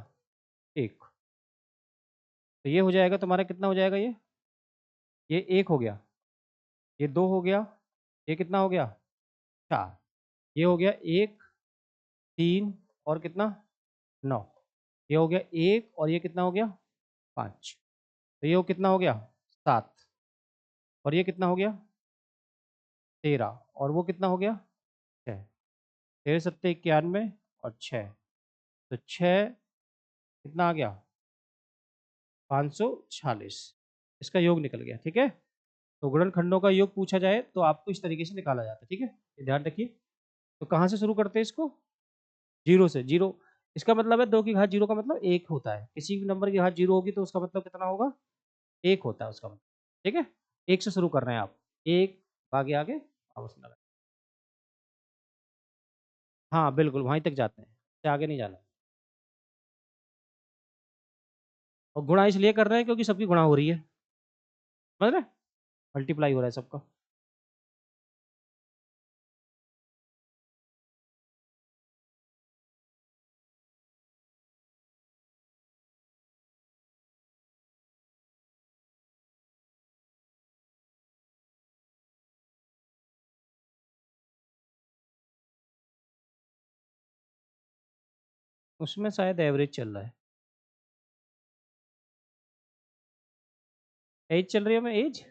1। तो ये हो जाएगा तुम्हारा, कितना हो जाएगा ये? ये 1 हो गया, ये 2 हो गया, ये कितना हो गया? 4। ये हो गया 1, 3 और कितना? 9। ये हो गया 1 और ये कितना हो गया? 5। तो ये कितना हो गया? 7। और ये कितना हो गया? 13। और वो कितना हो गया? 6। 13 सत्ते 91 और 6। तो 6 कितना आ गया? 546। इसका योग निकल गया। ठीक है? तो गुणनखंडों का योग पूछा जाए तो आपको इस तरीके से निकाला जाता है। ठीक है? ये ध्यान रखिए। तो कहाँ से शुरू करते हैं इसको? 0 से। 0 इसका मतलब है 2 की घात 0 का मतलब 1 होता है। किसी भी नंबर की घात 0 होगी तो उसका मतलब कितना होगा? 1 होता है उसका मतलब। ठीक है? 1 से शुरू कर रहे हैं आप। 1 आगे आगे वापस लगा। हाँ, बिल्कुल वहीं तक जाते हैं। इससे आगे नहीं जाना। और गुणा इसलिए कर रहे हैं क्योंकि सबकी गुणा हो रही है, समझ रहे? मल्टीप्लाई हो रहा है सबका। उसमें शायद एवरेज चल रहा है। एज चल रही है, मैं एज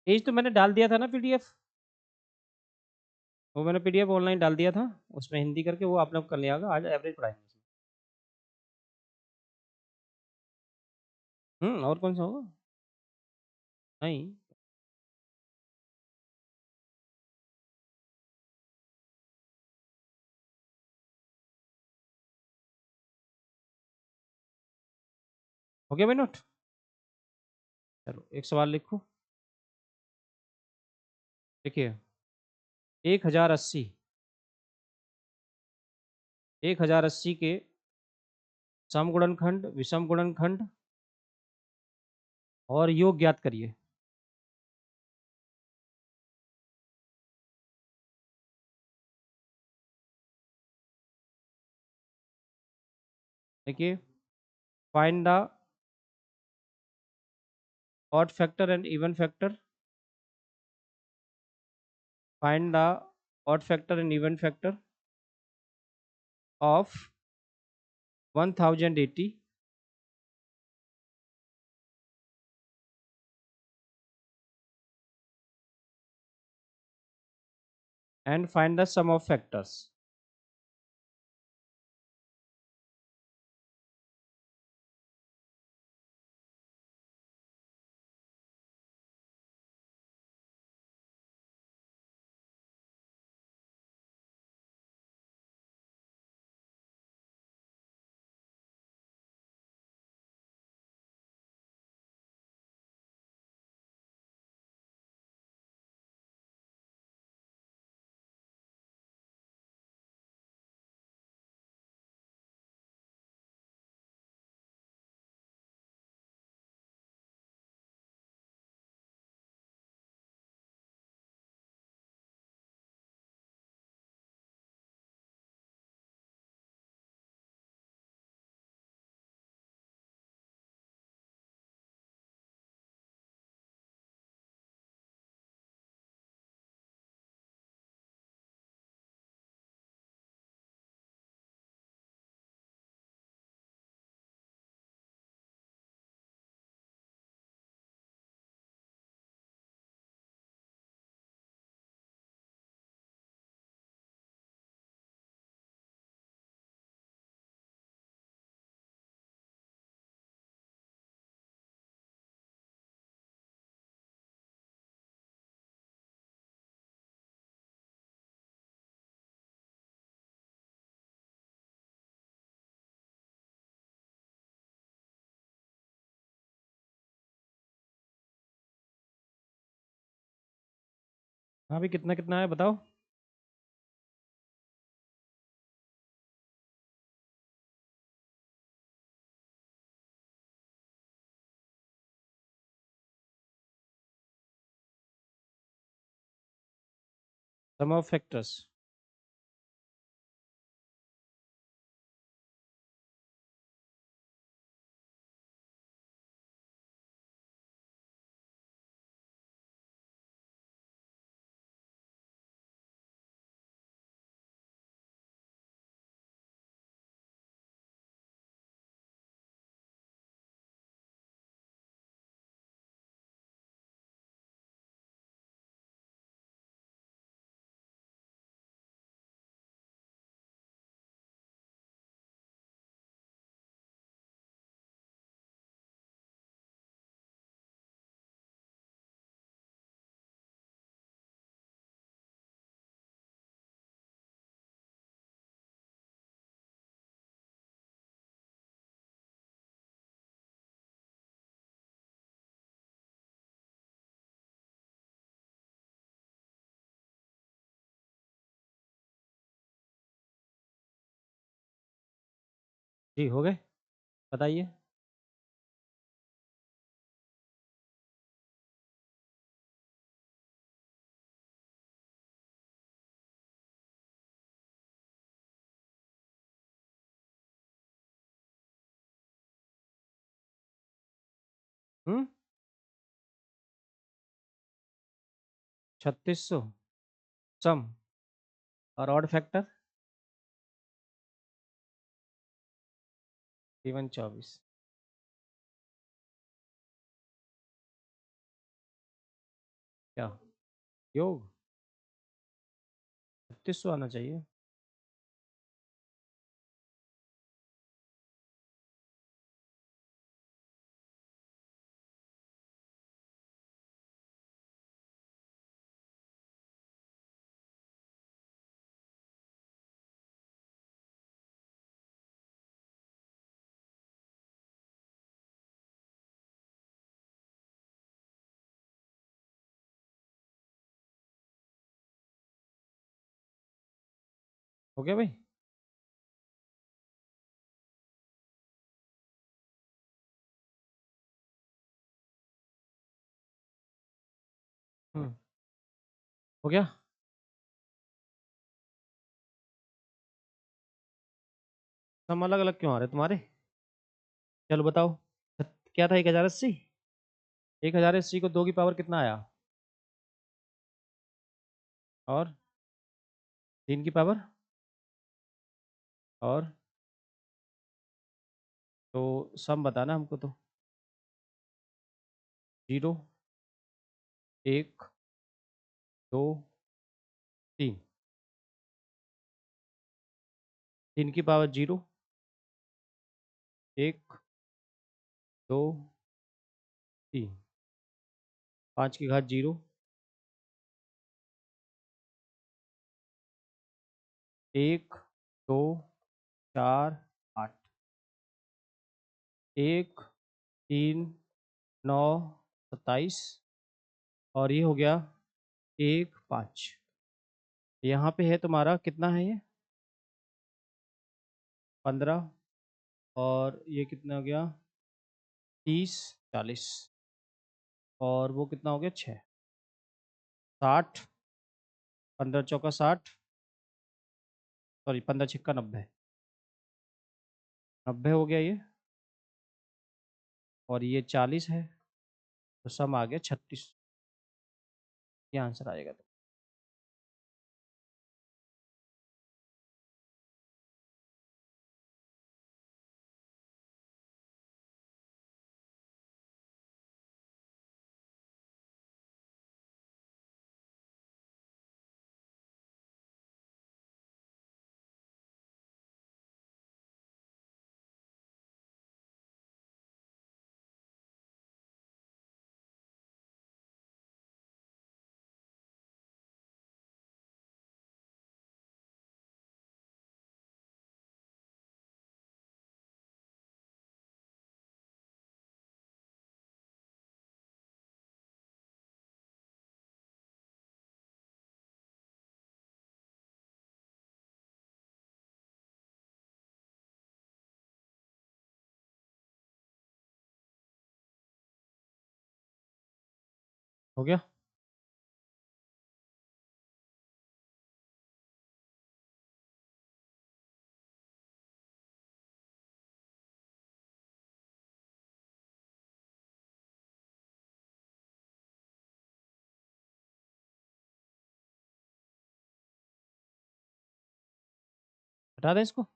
एज तो मैंने डाल दिया था ना पीडीएफ। वो मैंने पीडीएफ ऑनलाइन डाल दिया था, उसमें हिंदी करके, वो आप लोग कर लिया होगा। आज एवरेज पढ़ाएंगे। और कौन सा होगा? नहीं। हो गया भाई नोट? चलो एक सवाल लिखो। देखिए, 1080, 1080 के सम गुणनखंड, विषम गुणनखंड और योग ज्ञात करिए। देखिए, find the odd factor and even factor, find the odd factor and even factor of 1080 and find the sum of factors। हाँ भी, कितना कितना है बताओ? सम ऑफ फैक्टर्स। जी हो गए, बताइए। हम्म, 3600 सम, और ऑड फैक्टर इवन 24। क्या योग 3600 आना चाहिए। हो गया भाई। हम्म, हो गया। सम अलग अलग क्यों आ रहे तुम्हारे? चलो बताओ। क्या था 1080? 1080 को 2 की पावर कितना आया? और 3 की पावर, और तो सम बताना हमको तो। 0, 1, 2, 3। 3 की पावर 0, 1, 2, 3। 5 की घात 0, 1, 2, 4, 8। 1, 3, 9, 27, और ये हो गया 1, 5। यहाँ पे है तुम्हारा कितना है ये? 15, और ये कितना हो गया? 30, 40, और वो कितना हो गया? 6, 60। 15 चौका 60, सॉरी 15 छिक्का 90। 90 हो गया ये, और ये 40 है, तो सम आ गया 36। ये आंसर आएगा। तो हो गया। हटा दें इसको।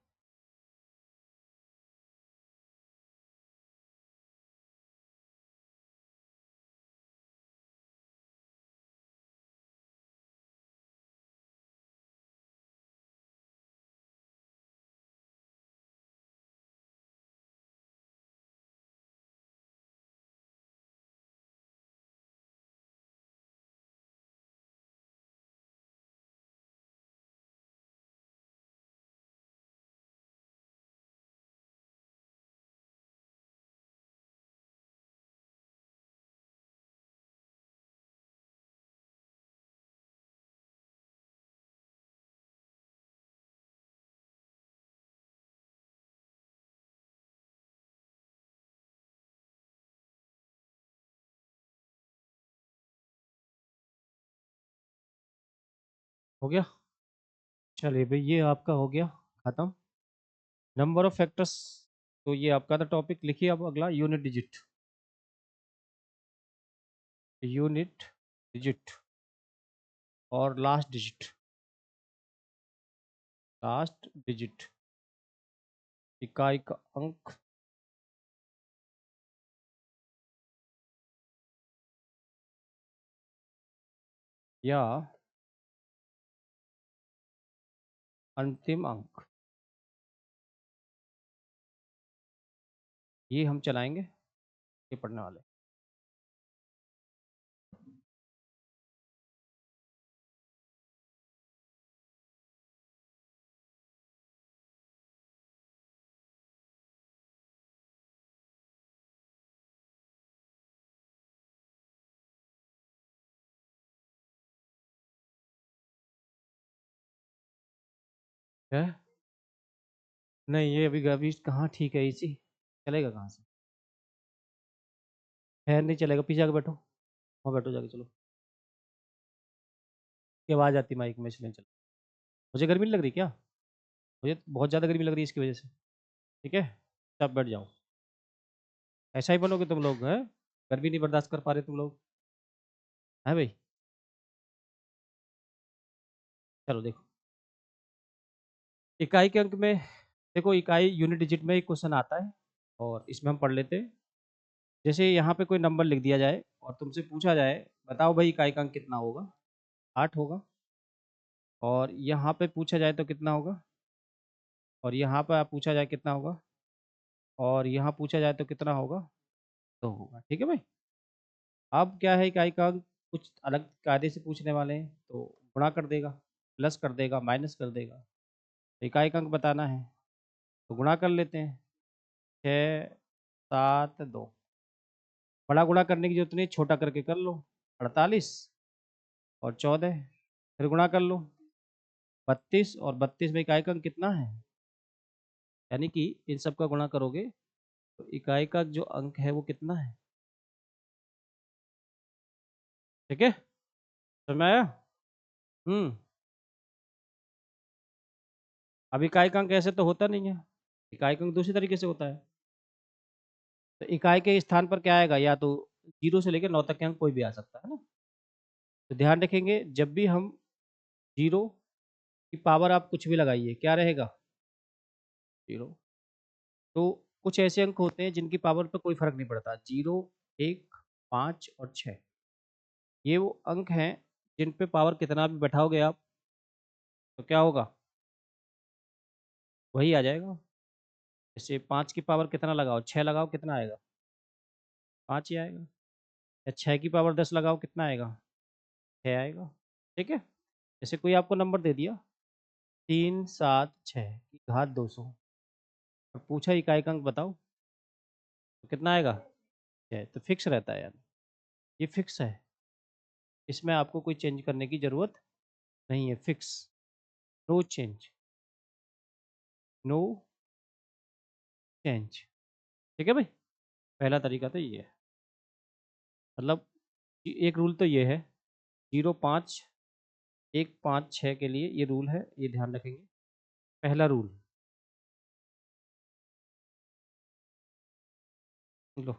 हो गया। चलिए भाई, ये आपका हो गया खत्म। नंबर ऑफ फैक्टर्स, तो ये आपका था टॉपिक। लिखिए अब अगला, यूनिट डिजिट। यूनिट डिजिट और लास्ट डिजिट, लास्ट डिजिट इकाई का अंक या अंतिम अंक, ये हम चलाएंगे ये पढ़ने वाले। है नहीं, ये अभी अभी कहाँ ठीक है, इसी चलेगा कहाँ से, है नहीं चलेगा, पीछे आके बैठो, वहाँ बैठो जाके, चलो, की आवाज़ आती माइक में इसलिए, चलो। मुझे गर्मी नहीं लग रही क्या? मुझे बहुत ज़्यादा गर्मी लग रही है इसकी वजह से। ठीक है, सब बैठ जाओ, ऐसा ही बनोगे तुम लोग, हैं? गर्मी नहीं बर्दाश्त कर पा रहे तुम लोग, है भाई? चलो देखो, इकाई के अंक में, देखो इकाई यूनिट डिजिट में एक क्वेश्चन आता है और इसमें हम पढ़ लेते हैं। जैसे यहाँ पे कोई नंबर लिख दिया जाए और तुमसे पूछा जाए, बताओ भाई इकाई का अंक कितना होगा? 8 होगा। और यहाँ पे पूछा जाए तो कितना होगा? और यहाँ पर पूछा जाए कितना होगा? और यहाँ पूछा जाए तो कितना होगा? 2 होगा। ठीक है भाई? अब क्या है, इकाई का अंक कुछ अलग कायदे से पूछने वाले हैं, तो गुणा कर देगा, प्लस कर देगा, माइनस कर देगा। तो इकाई का अंक बताना है तो गुणा कर लेते हैं, 6, 7, 2। बड़ा गुणा करने की जरूरत नहीं, छोटा करके कर लो, 48 और 14, फिर गुणा कर लो, 32, और 32 में इकाई का अंक कितना है? यानी कि इन सब का गुणा करोगे तो इकाई का जो अंक है वो कितना है? ठीक है, समझ में आया? अब इकाई का अंक ऐसे तो होता नहीं है, इकाई का अंक दूसरी तरीके से होता है। तो इकाई के स्थान पर क्या आएगा? या तो 0 से लेकर 9 तक के अंक कोई भी आ सकता है ना। तो ध्यान रखेंगे, जब भी हम 0 की पावर आप कुछ भी लगाइए, क्या रहेगा? 0। तो कुछ ऐसे अंक होते हैं जिनकी पावर पे कोई फ़र्क नहीं पड़ता, 0, 1, 5 और 6। ये वो अंक हैं जिन पे पावर कितना भी बैठाओगे आप, तो क्या होगा? वही आ जाएगा। जैसे 5 की पावर कितना लगाओ, 6 लगाओ, कितना आएगा? 5 ही आएगा। या 6 की पावर 10 लगाओ, कितना आएगा? 6 आएगा। ठीक है? जैसे कोई आपको नंबर दे दिया 3, 7, 6 की घात 200 और पूछा इकाई का अंक बताओ, तो कितना आएगा? 6। तो फिक्स रहता है यार, ये फिक्स है, इसमें आपको कोई चेंज करने की ज़रूरत नहीं है, fix, no change, no change. ठीक है भाई? पहला तरीका तो ये है, मतलब कि एक रूल तो ये है, 0, 5, 1, 5, 6 के लिए ये रूल है, ये ध्यान रखेंगे। पहला रूल, लो,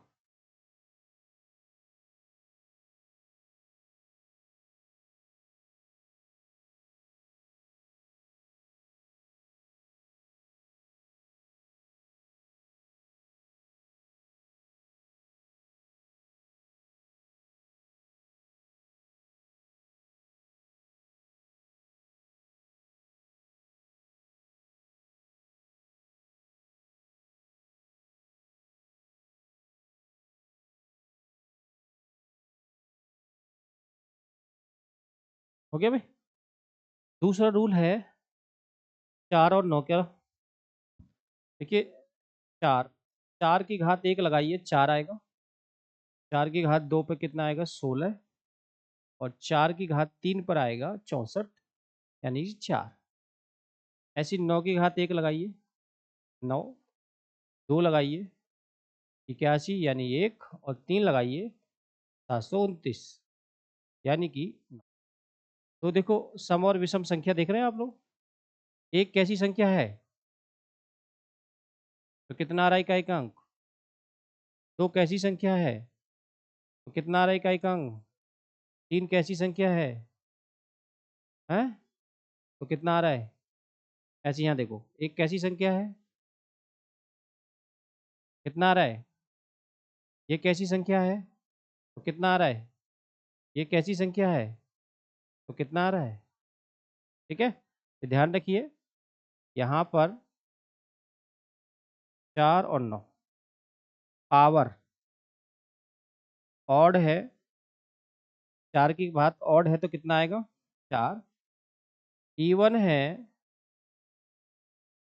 हो गया भाई? दूसरा रूल है 4 और 9 का। देखिए 4, 4 की घात 1 लगाइए, 4 आएगा। 4 की घात 2 पे कितना आएगा? 16। और 4 की घात 3 पर आएगा 64, यानी 4। ऐसी 9 की घात 1 लगाइए, 9, 2 लगाइए 81 यानी 1, और 3 लगाइए 729 यानी कि। तो देखो, सम और विषम संख्या देख रहे हैं आप लोग, एक कैसी संख्या है? तो कितना आ रहा है इकाई का अंक? 2 कैसी संख्या है? तो कितना आ रहा है इकाई का अंक? 3 कैसी संख्या है? हैं? तो कितना आ रहा है? ऐसे यहाँ देखो, 1 कैसी संख्या है? कितना आ रहा है? ये कैसी संख्या है? तो कितना आ रहा है? ये कैसी संख्या है? तो कितना आ रहा है? ठीक है? तो ध्यान रखिए, यहाँ पर 4 और 9 पावर ऑड है, 4 की घात ऑड है तो कितना आएगा? 4। इवन है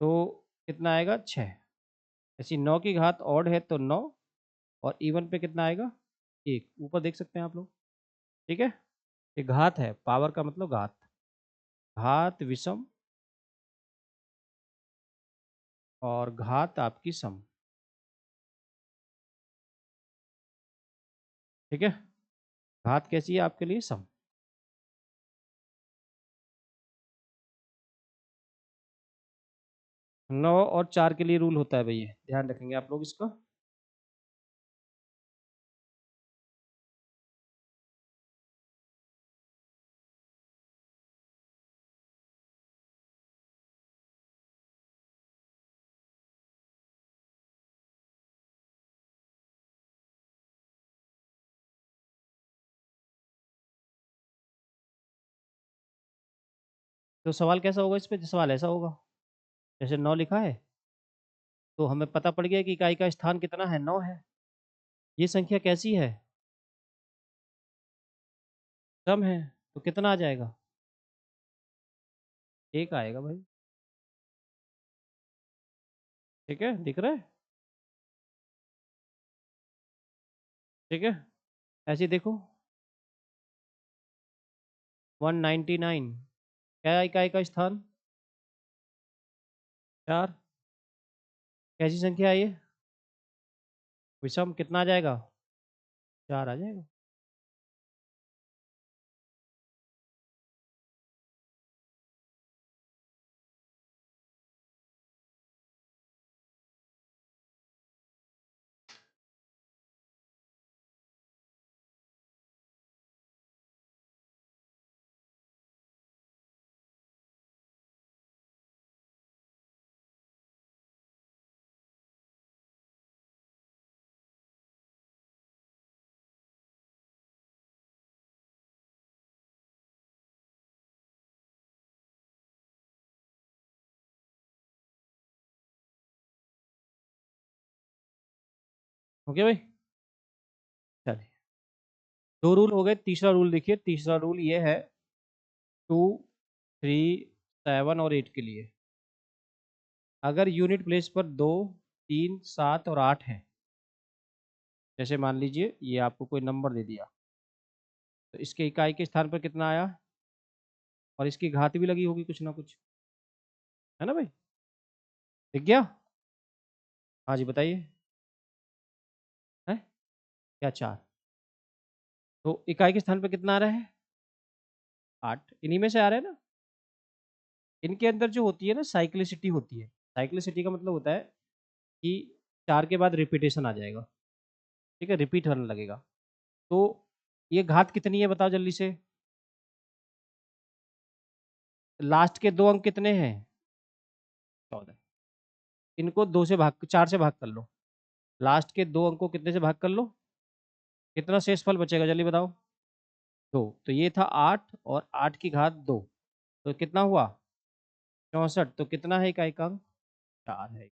तो कितना आएगा? 6। ऐसी 9 की घात ऑड है तो 9 और इवन पे कितना आएगा? 1। ऊपर देख सकते हैं आप लोग, ठीक है? ये घात है, पावर का मतलब घात, घात विषम और घात आपकी सम, ठीक है? घात कैसी है आपके लिए? सम। 9 और 4 के लिए रूल होता है भैया, ध्यान रखेंगे आप लोग इसका। तो सवाल कैसा होगा इस पे? सवाल ऐसा होगा, जैसे 9 लिखा है तो हमें पता पड़ गया कि इकाई का स्थान कितना है? 9 है। ये संख्या कैसी है? सम है। तो कितना आ जाएगा? 1 आएगा भाई, ठीक है? दिख रहा है? ठीक है? ऐसे देखो, 199 क्या इकाई का स्थान? 4। कैसी संख्या है ये? विषम। कितना आ जाएगा? 4 आ जाएगा। ओके भाई, चलिए, 2 रूल हो गए। तीसरा रूल देखिए, तीसरा रूल ये है 2, 3, 7 और 8 के लिए। अगर यूनिट प्लेस पर 2, 3, 7 और 8 है, जैसे मान लीजिए ये आपको कोई नंबर दे दिया, तो इसके इकाई के स्थान पर कितना आया? और इसकी घात भी लगी होगी कुछ ना कुछ, है ना भाई? दिख गया? हाँ जी, बताइए। है क्या? 4। तो इकाई के स्थान पर कितना आ रहा है? 8। इन्हीं में से आ रहा है ना? इनके अंदर जो होती है ना, साइक्लिसिटी होती है। साइक्लिसिटी का मतलब होता है कि 4 के बाद रिपीटेशन आ जाएगा, ठीक है? रिपीट होने लगेगा। तो ये घात कितनी है बताओ जल्दी से? लास्ट के 2 अंक कितने हैं? 14। इनको 2 से भाग 4 से भाग कर लो। लास्ट के 2 अंक को कितने से भाग कर लो? कितना शेषफल बचेगा जल्दी बताओ? 2। तो ये था 8 और 8 की घात 2, तो कितना हुआ? 64। तो कितना है इकाई का अंक? 4 है।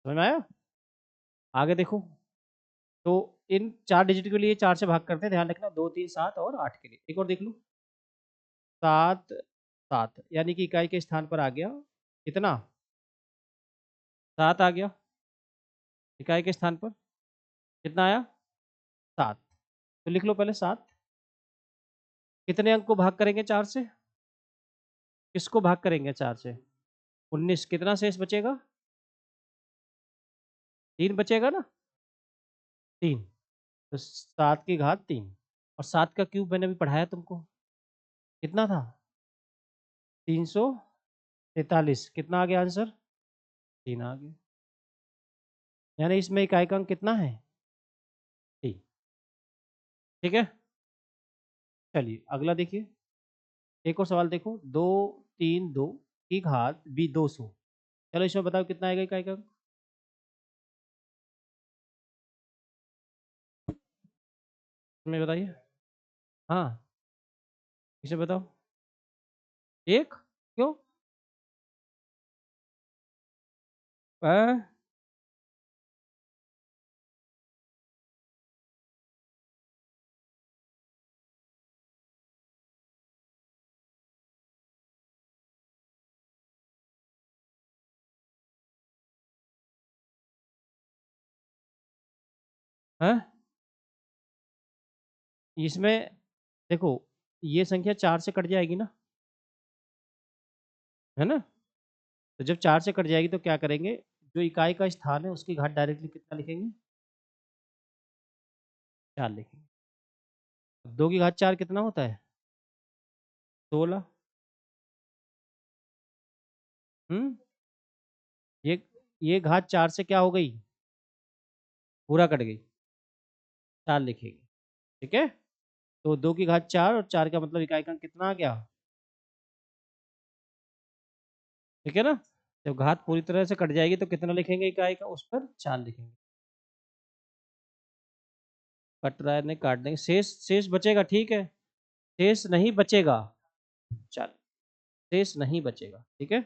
समझ में आया? आगे देखो, तो इन 4 डिजिट के लिए 4 से भाग करते हैं, ध्यान रखना, 2, 3, 7 और 8 के लिए। एक और देख लो, 7, 7 यानी कि इकाई के स्थान पर आ गया कितना? 7 आ गया इकाई के स्थान पर। कितना आया? 7। तो लिख लो पहले 7। कितने अंक को भाग करेंगे 4 से? किसको भाग करेंगे 4 से? 19। कितना शेष बचेगा? 3 बचेगा ना? 3। तो 7 की घात 3 और 7 का क्यूब मैंने अभी पढ़ाया तुमको, कितना था? 343। कितना आ गया आंसर? 3 आ गया। यानी इसमें इकाई का अंक कितना है? 3। ठीक है। चलिए अगला देखिए, एक और सवाल देखो, 2 3 2 की घात भी 200। चलो इसमें बताओ कितना आएगा इकाई का अंक? इसमें बताइए। हाँ, इसे बताओ। एक, क्यों? हैं? हैं? इसमें देखो, ये संख्या 4 से कट जाएगी ना, है ना? तो जब 4 से कट जाएगी तो क्या करेंगे, जो इकाई का स्थान है उसकी घात डायरेक्टली कितना लिखेंगे? 4 लिखेंगे। 2 की घात 4 कितना होता है? 16। हुँ? ये ये घात 4 से क्या हो गई? पूरा कट गई, 4 लिखेंगे, ठीक है? तो 2 की घात 4 और 4 का मतलब इकाई का अंक कितना आ गया? ठीक है ना? जब घात पूरी तरह से कट जाएगी तो कितना लिखेंगे इकाई का? उस पर 4 लिखेंगे। कट रहा है नहीं, काट देंगे, शेष शेष बचेगा, ठीक है? शेष नहीं बचेगा। चल, शेष नहीं बचेगा, ठीक है?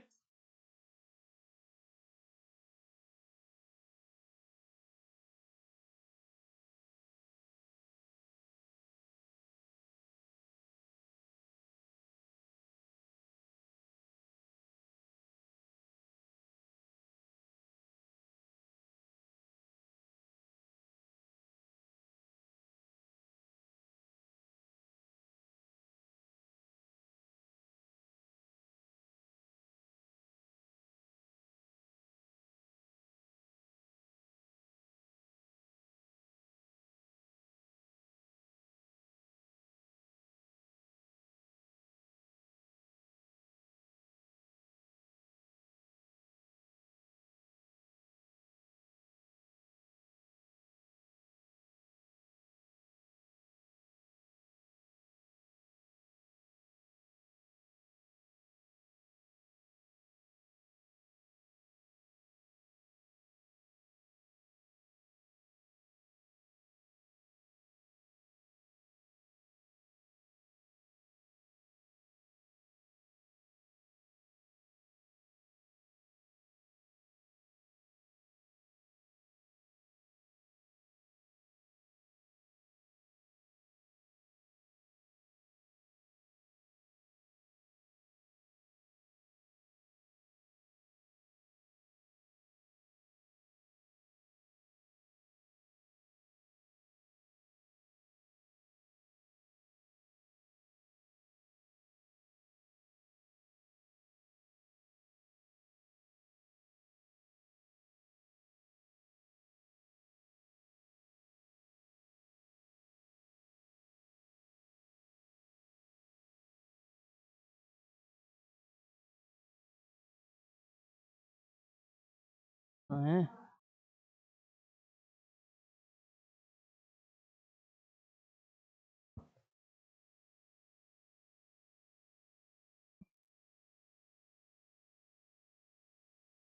हैं?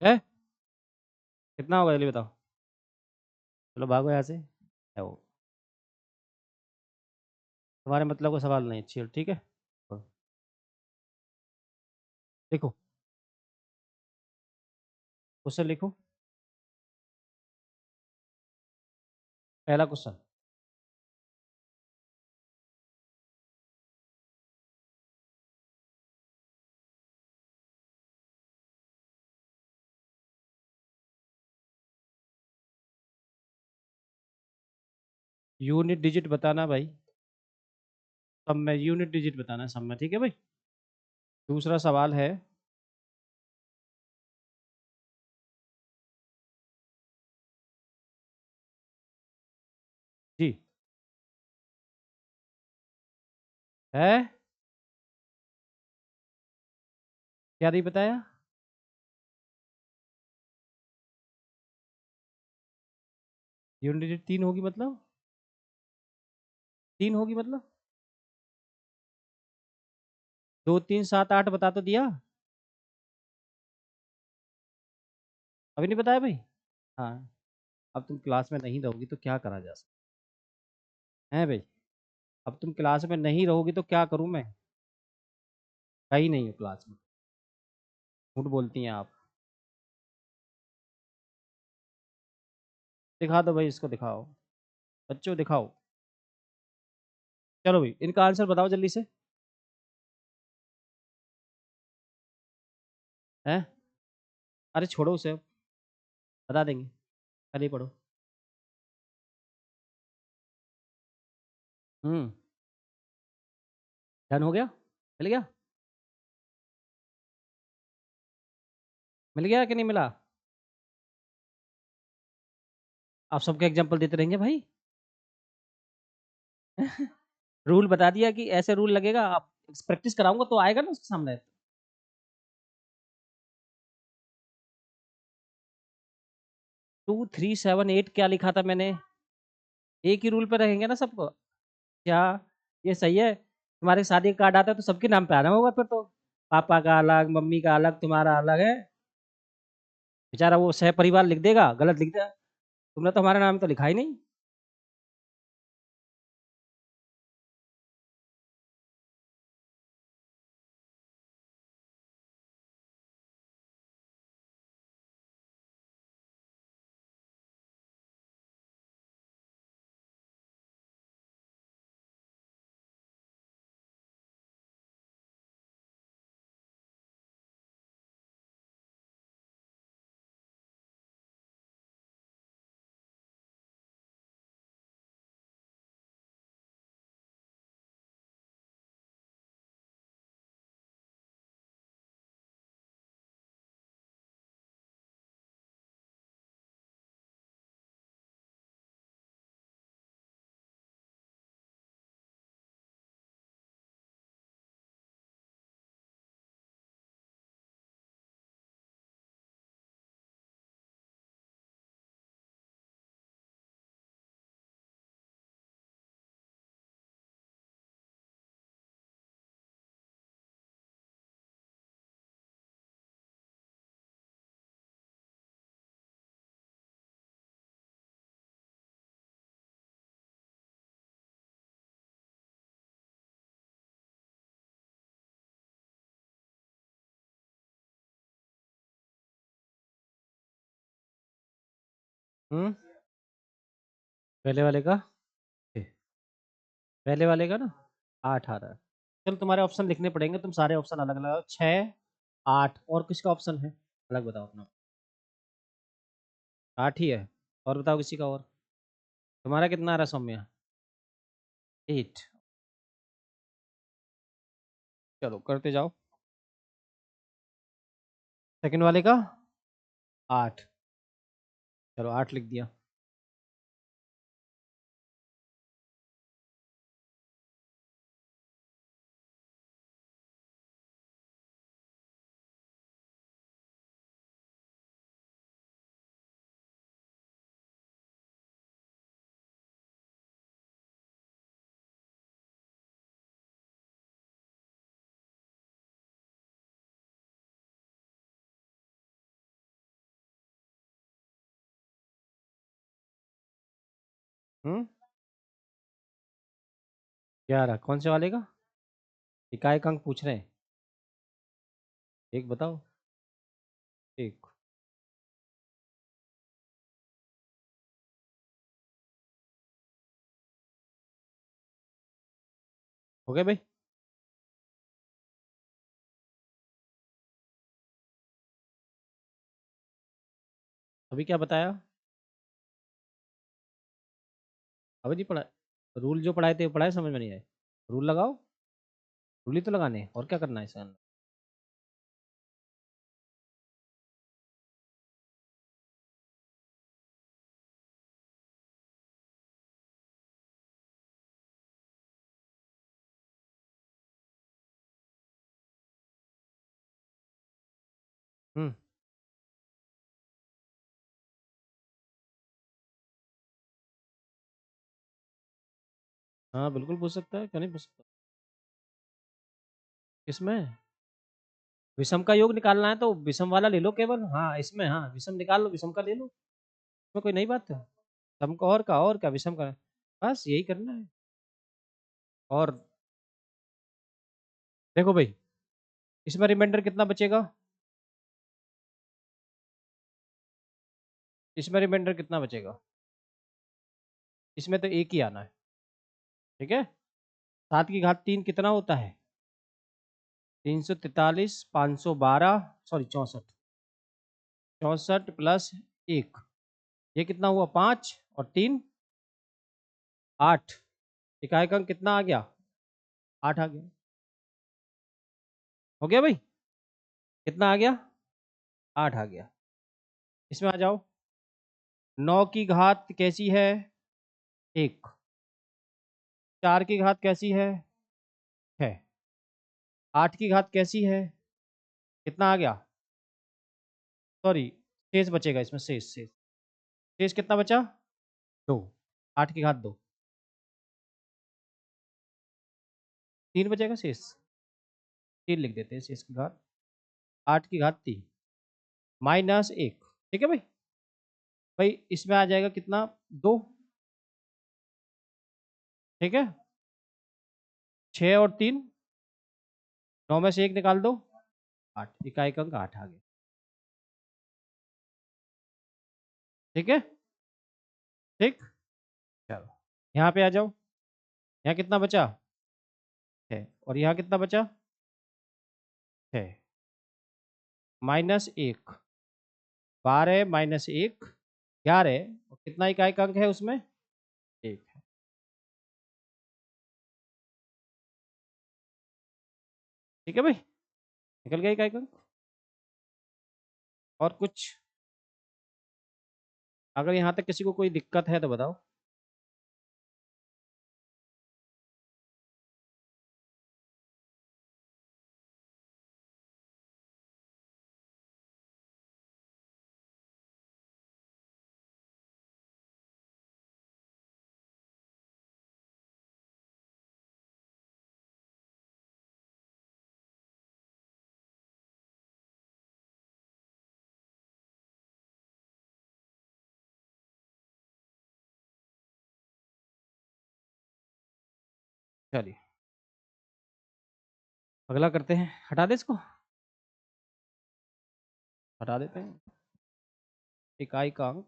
हैं? कितना होगा जल्दी बताओ? चलो भागो यहाँ से। है वो, तुम्हारे मतलब का सवाल नहीं, चलो ठीक है? देखो, क्वेश्चन लिखो। पहला क्वेश्चन, यूनिट डिजिट बताना भाई। सब में यूनिट डिजिट बताना है, सब में, ठीक है भाई? दूसरा सवाल है, जी, है? क्या नहीं बताया? यूनिट डिजिट 3 होगी मतलब? 3 होगी मतलब? 2, 3, 7, 8 बता तो दिया। अभी नहीं बताया भाई? हाँ, अब तुम क्लास में नहीं रहोगी तो क्या करा जा सकता है भाई? अब तुम क्लास में नहीं रहोगी तो क्या करूँ मैं? कहीं नहीं हो क्लास में। झूठ बोलती हैं आप। दिखा दो भाई, इसको दिखाओ। बच्चों दिखाओ। चलो भाई, इनका आंसर बताओ जल्दी से। हैं? अरे छोड़ो उसे अब, बता देंगे। कल ही पढ़ो। हुँ, डन हो गया? मिल गया? मिल गया कि नहीं मिला? आप सबके एग्ज़ाम्पल देते रहेंगे भाई? रूल बता दिया कि ऐसे रूल लगेगा, आप प्रैक्टिस कराऊँगा तो आएगा ना उसके सामने। 2, 3, 7, 8 क्या लिखा था मैंने? एक ही रूल पे रहेंगे ना सबको? क्या ये सही है? तुम्हारे शादी का कार्ड आता है तो सबके नाम पे आना होगा फिर तो। पापा का अलग, मम्मी का अलग, तुम्हारा अलग है। बेचारा वो सहपरिवार लिख देगा, गलत लिख देगा। तुमने तो हमारा नाम तो लिखा ही नहीं। हुँ, पहले वाले का? ए, पहले वाले का ना 8 आ रहा है। चलो तुम्हारे ऑप्शन लिखने पड़ेंगे, तुम सारे ऑप्शन अलग लगाओ। 6, 8 और किसका ऑप्शन है? अलग बताओ अपना। 8 ही है। और बताओ किसी का और? तुम्हारा कितना आ रहा है सौम्या? 8। चलो करते जाओ। सेकंड वाले का? 8। चलो 8 लिख दिया। हुँ, 11 कौन से वाले का? इकाई अंक पूछ रहे हैं। एक बताओ। 1 हो गया भाई? अभी क्या बताया? अभी नहीं पढ़ा? रूल जो पढ़ाए थे वो पढ़ाए, समझ में नहीं आए? रूल लगाओ। रूल ही तो लगाने हैं, और क्या करना है इसके अंदर? हुँ, हाँ, बिल्कुल पूछ सकता है, क्यों नहीं पूछ सकता? किसमें? विषम का योग निकालना है तो विषम वाला ले लो केवल। हाँ, इसमें हाँ, विषम निकाल लो, विषम का ले लो। इसमें कोई नई बात है? सम का और का विषम का। बस यही करना है। और देखो भाई, इसमें रिमाइंडर कितना बचेगा? इसमें रिमाइंडर कितना बचेगा? इसमें तो एक ही आना है। ठीक है? 7 की घात 3 कितना होता है? 343, 512, सॉरी 64। 64 प्लस 1, ये कितना हुआ? 5 और 3 8। इकाई अंक कितना आ गया? 8 आ गया। हो गया भाई? कितना आ गया? 8 आ गया। इसमें आ जाओ। 9 की घात कैसी है? 1। 4 की घात कैसी है? 6। 8 की घात कैसी है? कितना आ गया? सॉरी, शेष बचेगा इसमें, शेष शेष कितना बचा? 2। 8 की घात 2, 3 बचेगा शेष। 3 लिख देते हैं शेष की घात। 8 की घात 3 माइनस 1। ठीक है भाई? भाई इसमें आ जाएगा कितना? 2। ठीक है? 6 और 3, 9 में से 1 निकाल दो, 8। इकाई का अंक 8 आ गया। ठीक है? ठीक। चलो यहाँ पे आ जाओ। यहाँ कितना बचा? 6। और यहाँ कितना बचा? 6 माइनस 1। 12 माइनस 1 11। और कितना इकाई का अंक है उसमें? 1 है। ठीक है भाई? निकल गया इकाई का अंक। और कुछ? अगर यहाँ तक किसी को कोई दिक्कत है तो बताओ। चलिए अगला करते हैं। हटा दे इसको, हटा देते हैं। इकाई का अंक।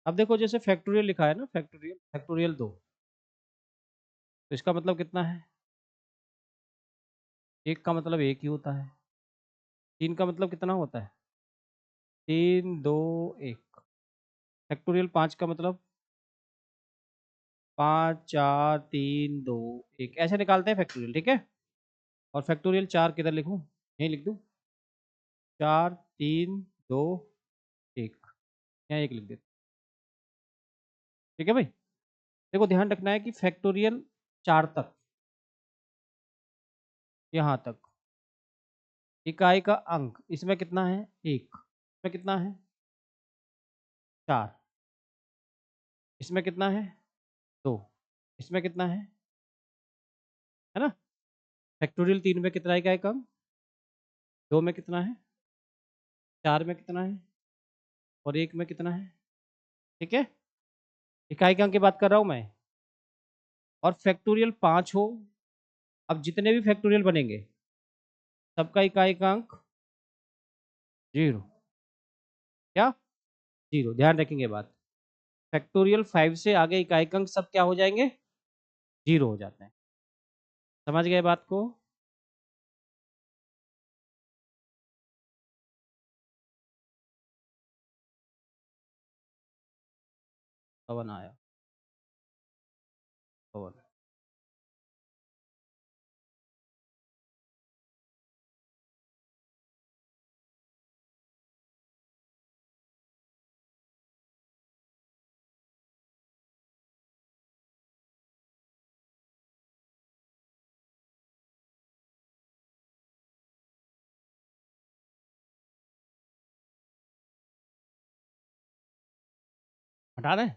अब देखो जैसे फैक्टोरियल लिखा है ना, फैक्टोरियल फैक्टोरियल 2, तो इसका मतलब कितना है? 1 का मतलब 1 ही होता है। 3 का मतलब कितना होता है? 3 2 1। फैक्टोरियल 5 का मतलब 5 4 3 2 1, ऐसे निकालते हैं फैक्टोरियल। ठीक है? और फैक्टोरियल 4 किधर लिखूं? यहीं लिख दूं। 4 3 2 1, यहाँ 1 लिख देते। ठीक है भाई? देखो ध्यान रखना है कि फैक्टोरियल 4 तक, यहाँ तक इकाई का अंक इसमें कितना है? 1। इसमें कितना है? 4। इसमें कितना है? 2। इसमें कितना है ना? फैक्टोरियल 3 में कितना इकाई का अंक? 2 में कितना है? 4 में कितना है? और 1 में कितना है? ठीक है? इकाई का अंक की बात कर रहा हूं मैं। और फैक्टोरियल 5 हो, अब जितने भी फैक्टोरियल बनेंगे सबका इकाई का अंक 0। क्या? 0। ध्यान रखेंगे बात। फैक्टोरियल 5 से आगे इकाई का अंक सब क्या हो जाएंगे? 0 हो जाते हैं। समझ गए बात को? पवन आया, पवन। हटा दें?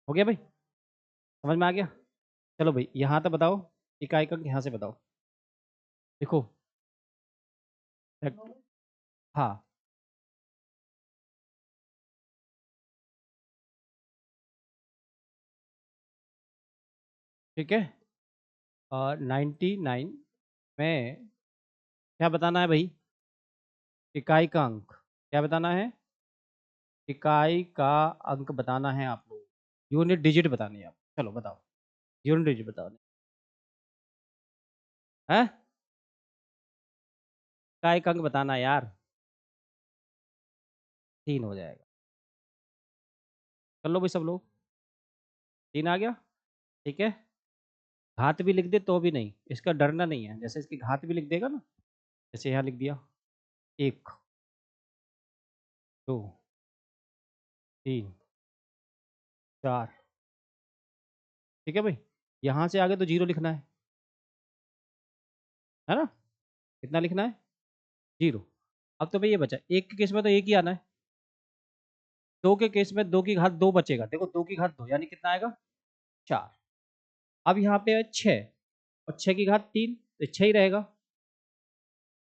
हो गया भाई, समझ में आ गया? चलो भाई यहाँ तक बताओ, इकाई का यहाँ से बताओ। देखो हाँ, ठीक है। और 99 में क्या बताना है भाई? इकाई का अंक। क्या बताना है? इकाई का अंक बताना है आप लोग, यूनिट डिजिट बतानी है आप। चलो बताओ, यूनिट डिजिट बताओ। है इकाई का अंक बताना है यार, 3 हो जाएगा। कर लो भाई सब लोग, 3 आ गया, ठीक है। घात भी लिख दे तो भी नहीं, इसका डरना नहीं है। जैसे इसकी घात भी लिख देगा ना, जैसे यहाँ लिख दिया 1 2 3 4, ठीक है भाई। यहाँ से आगे तो 0 लिखना है ना? कितना लिखना है? 0। अब तो भाई ये बचा, 1 के केस में तो 1 ही आना है, 2 के केस में 2 की घात 2 बचेगा। देखो 2 की घात 2 यानी कितना आएगा? 4। अब यहाँ पे है 6 और 6 की घात 3, तो 6 ही रहेगा,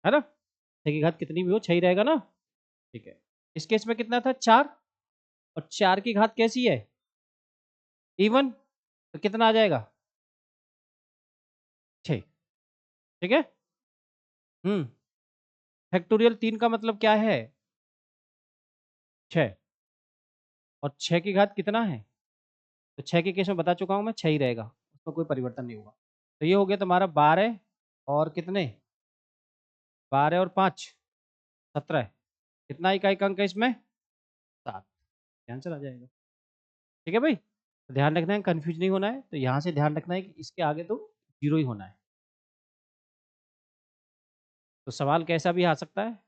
है ना? 6 की घात कितनी भी हो 6 ही रहेगा ना, ठीक है। इस केस में कितना था? 4, और 4 की घात कैसी है? इवन, तो कितना आ जाएगा? 6, ठीक है। फैक्टोरियल 3 का मतलब क्या है? 6, और 6 की घात कितना है? तो 6 के केस में बता चुका हूँ मैं, 6 ही रहेगा, उसमें कोई परिवर्तन नहीं होगा। तो ये हो गया तुम्हारा 12 और कितने? 12 और 5 17। कितना इकाई का अंक है इसमें? 7। आंसर आ जाएगा, ठीक है भाई। तो ध्यान रखना है, कंफ्यूज नहीं होना है। तो यहाँ से ध्यान रखना है कि इसके आगे तो 0 ही होना है। तो सवाल कैसा भी आ सकता है।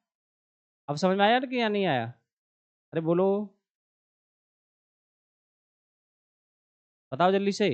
अब समझ में आया कि या नहीं आया? अरे बोलो, बताओ जल्दी से।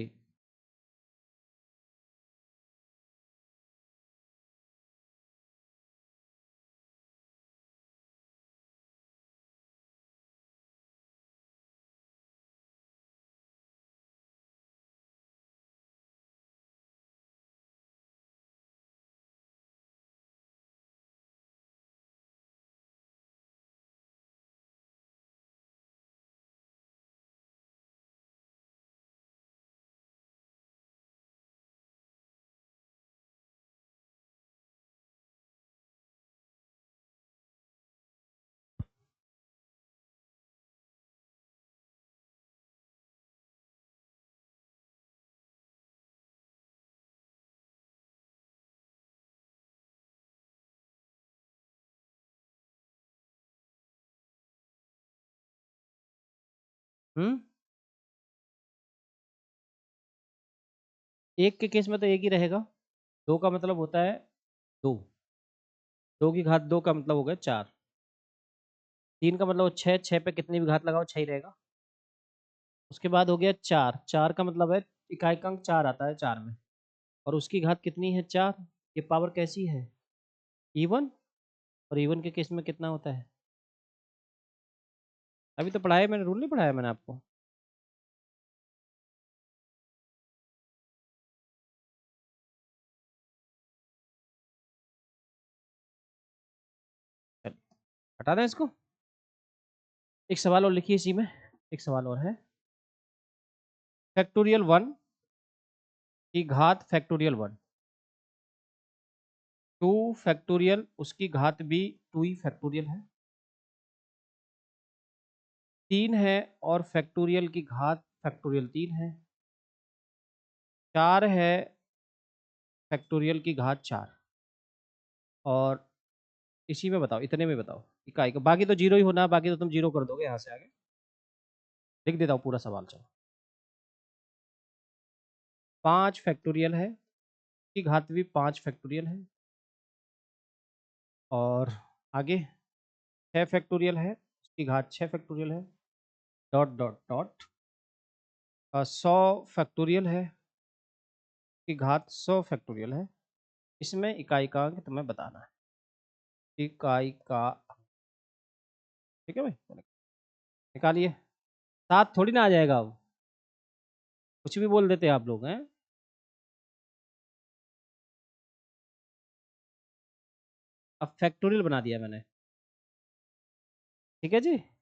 हम्म, 1 के केस में तो 1 ही रहेगा। 2 का मतलब होता है 2, 2 की घात 2 का मतलब हो गया 4। 3 का मतलब 6, 6 पे कितनी भी घात लगाओ 6 ही रहेगा। उसके बाद हो गया 4, 4 का मतलब है इकाई का अंक 4 आता है 4 में, और उसकी घात कितनी है? 4। ये पावर कैसी है? इवन, और इवन के केस में कितना होता है? अभी तो पढ़ाया मैंने, रूल नहीं पढ़ाया मैंने आपको? चलिए, हटा दें इसको। एक सवाल और लिखिए इसी में, एक सवाल और है। फैक्टोरियल 1 की घात फैक्टोरियल 1, 2 फैक्टोरियल उसकी घात भी 2 ही फैक्टोरियल है, 3 है और फैक्टोरियल की घात फैक्टोरियल 3 है, 4 है फैक्टोरियल की घात 4। और इसी में बताओ, इतने में बताओ इकाई का। बाकी तो 0 ही होना, बाकी तो तुम 0 कर दोगे यहाँ से आगे। लिख देता हूँ पूरा सवाल, चलो। 5 फैक्टोरियल है, की घात भी 5 फैक्टोरियल है, और आगे 6 फैक्टोरियल है, उसकी घात 6 फैक्टोरियल है, डॉट डॉट डॉट। 100 फैक्टोरियल है, की घात 100 फैक्टोरियल है। इसमें इकाई का अंक तुम्हें बताना है, इकाई का, ठीक है भाई। निकालिए, 7 थोड़ी ना आ जाएगा अब। कुछ भी बोल देते हैं आप लोग हैं। अब फैक्टोरियल बना दिया मैंने। ठीक है जी।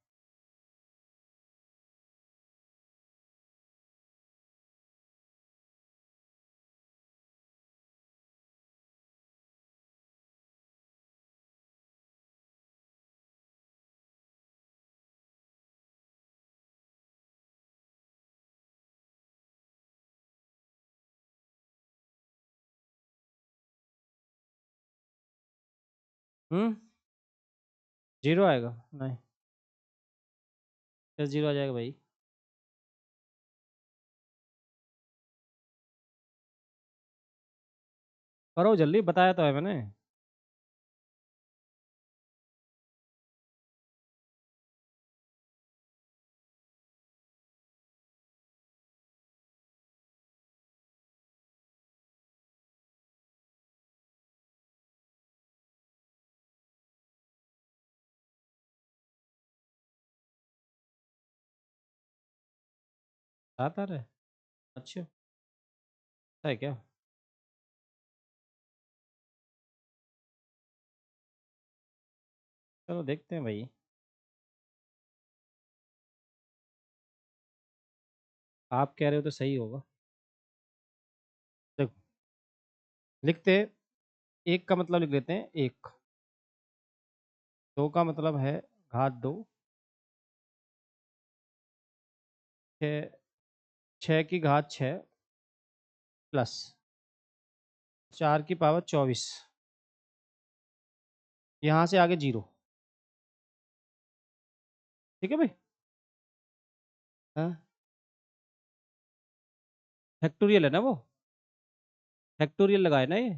हम्म। जीरो आएगा नहीं? कैसे जीरो आ जाएगा भाई? करो जल्दी, बताया तो है मैंने। सात आ रहा है? अच्छा। है क्या? चलो देखते हैं भाई। आप कह रहे हो तो सही होगा। देखो, लिखते हैं। एक का मतलब लिख लेते हैं एक। दो का मतलब है घात दो। छः। छः की घात छः प्लस चार की पावर 24। यहाँ से आगे जीरो। ठीक है भाई। हाँ। फैक्टोरियल है ना वो? फैक्टोरियल लगाए ना ये?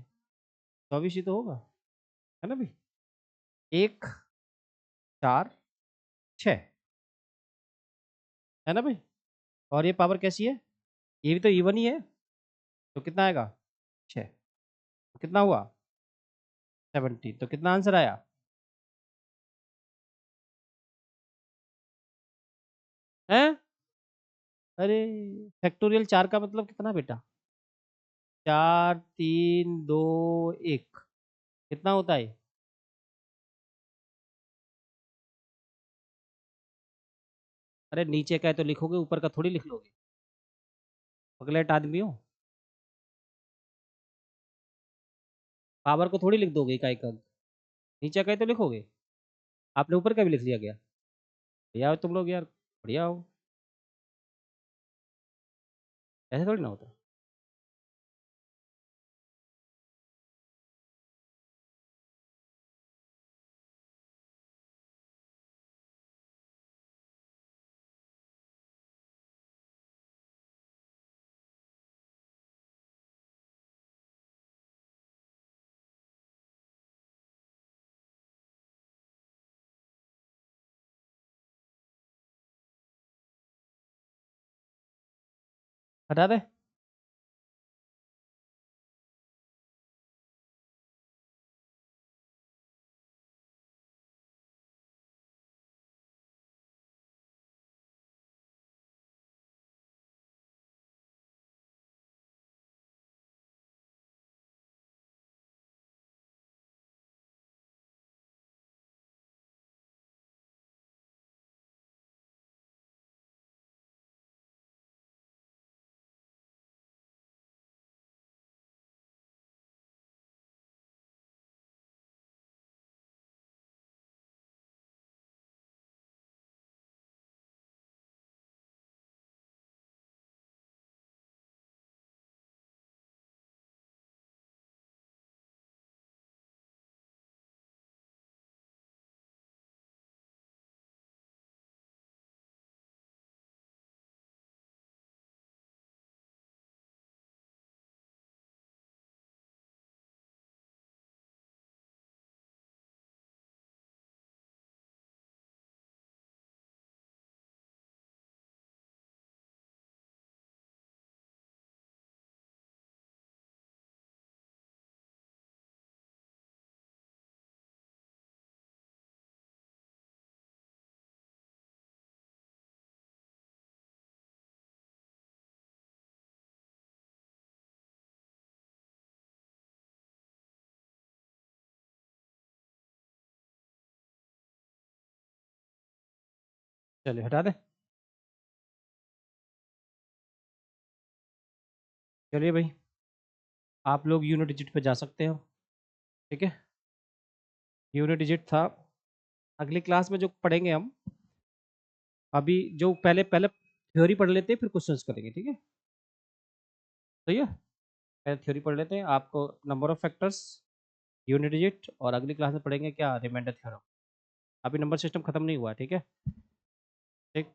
24 ही तो होगा। है ना भाई? एक, चार, छः। है ना भाई? और ये पावर कैसी है? ये भी तो इवन ही है। तो कितना आएगा? छः। तो कितना हुआ? 17। तो कितना आंसर आया? है? अरे, फैक्टोरियल चार का मतलब कितना बेटा? चार, तीन, दो, एक। कितना होता है? अरे नीचे का है तो लिखोगे, ऊपर का थोड़ी लिख लोगे। पगलेट आदमी हो। पावर को थोड़ी लिख दोगे इकाई का अंक। नीचे का है तो लिखोगे। आपने ऊपर का भी लिख लिया गया। भैया हो तुम लोग यार, बढ़िया हो। ऐसे थोड़ी ना होता। हटा दे। चलिए हटा दें। चलिए भाई, आप लोग यूनिट डिजिट पे जा सकते हो। ठीक है, यूनिट डिजिट था। अगली क्लास में जो पढ़ेंगे हम, अभी जो पहले पहले थ्योरी पढ़ लेते हैं, फिर क्वेश्चंस करेंगे। ठीक है, सही है। पहले थ्योरी पढ़ लेते हैं, आपको number of factors, unit digit, और अगली क्लास में पढ़ेंगे क्या, रिमाइंडर थ्योरम। अभी नंबर सिस्टम खत्म नहीं हुआ है। ठीक है, ठीक।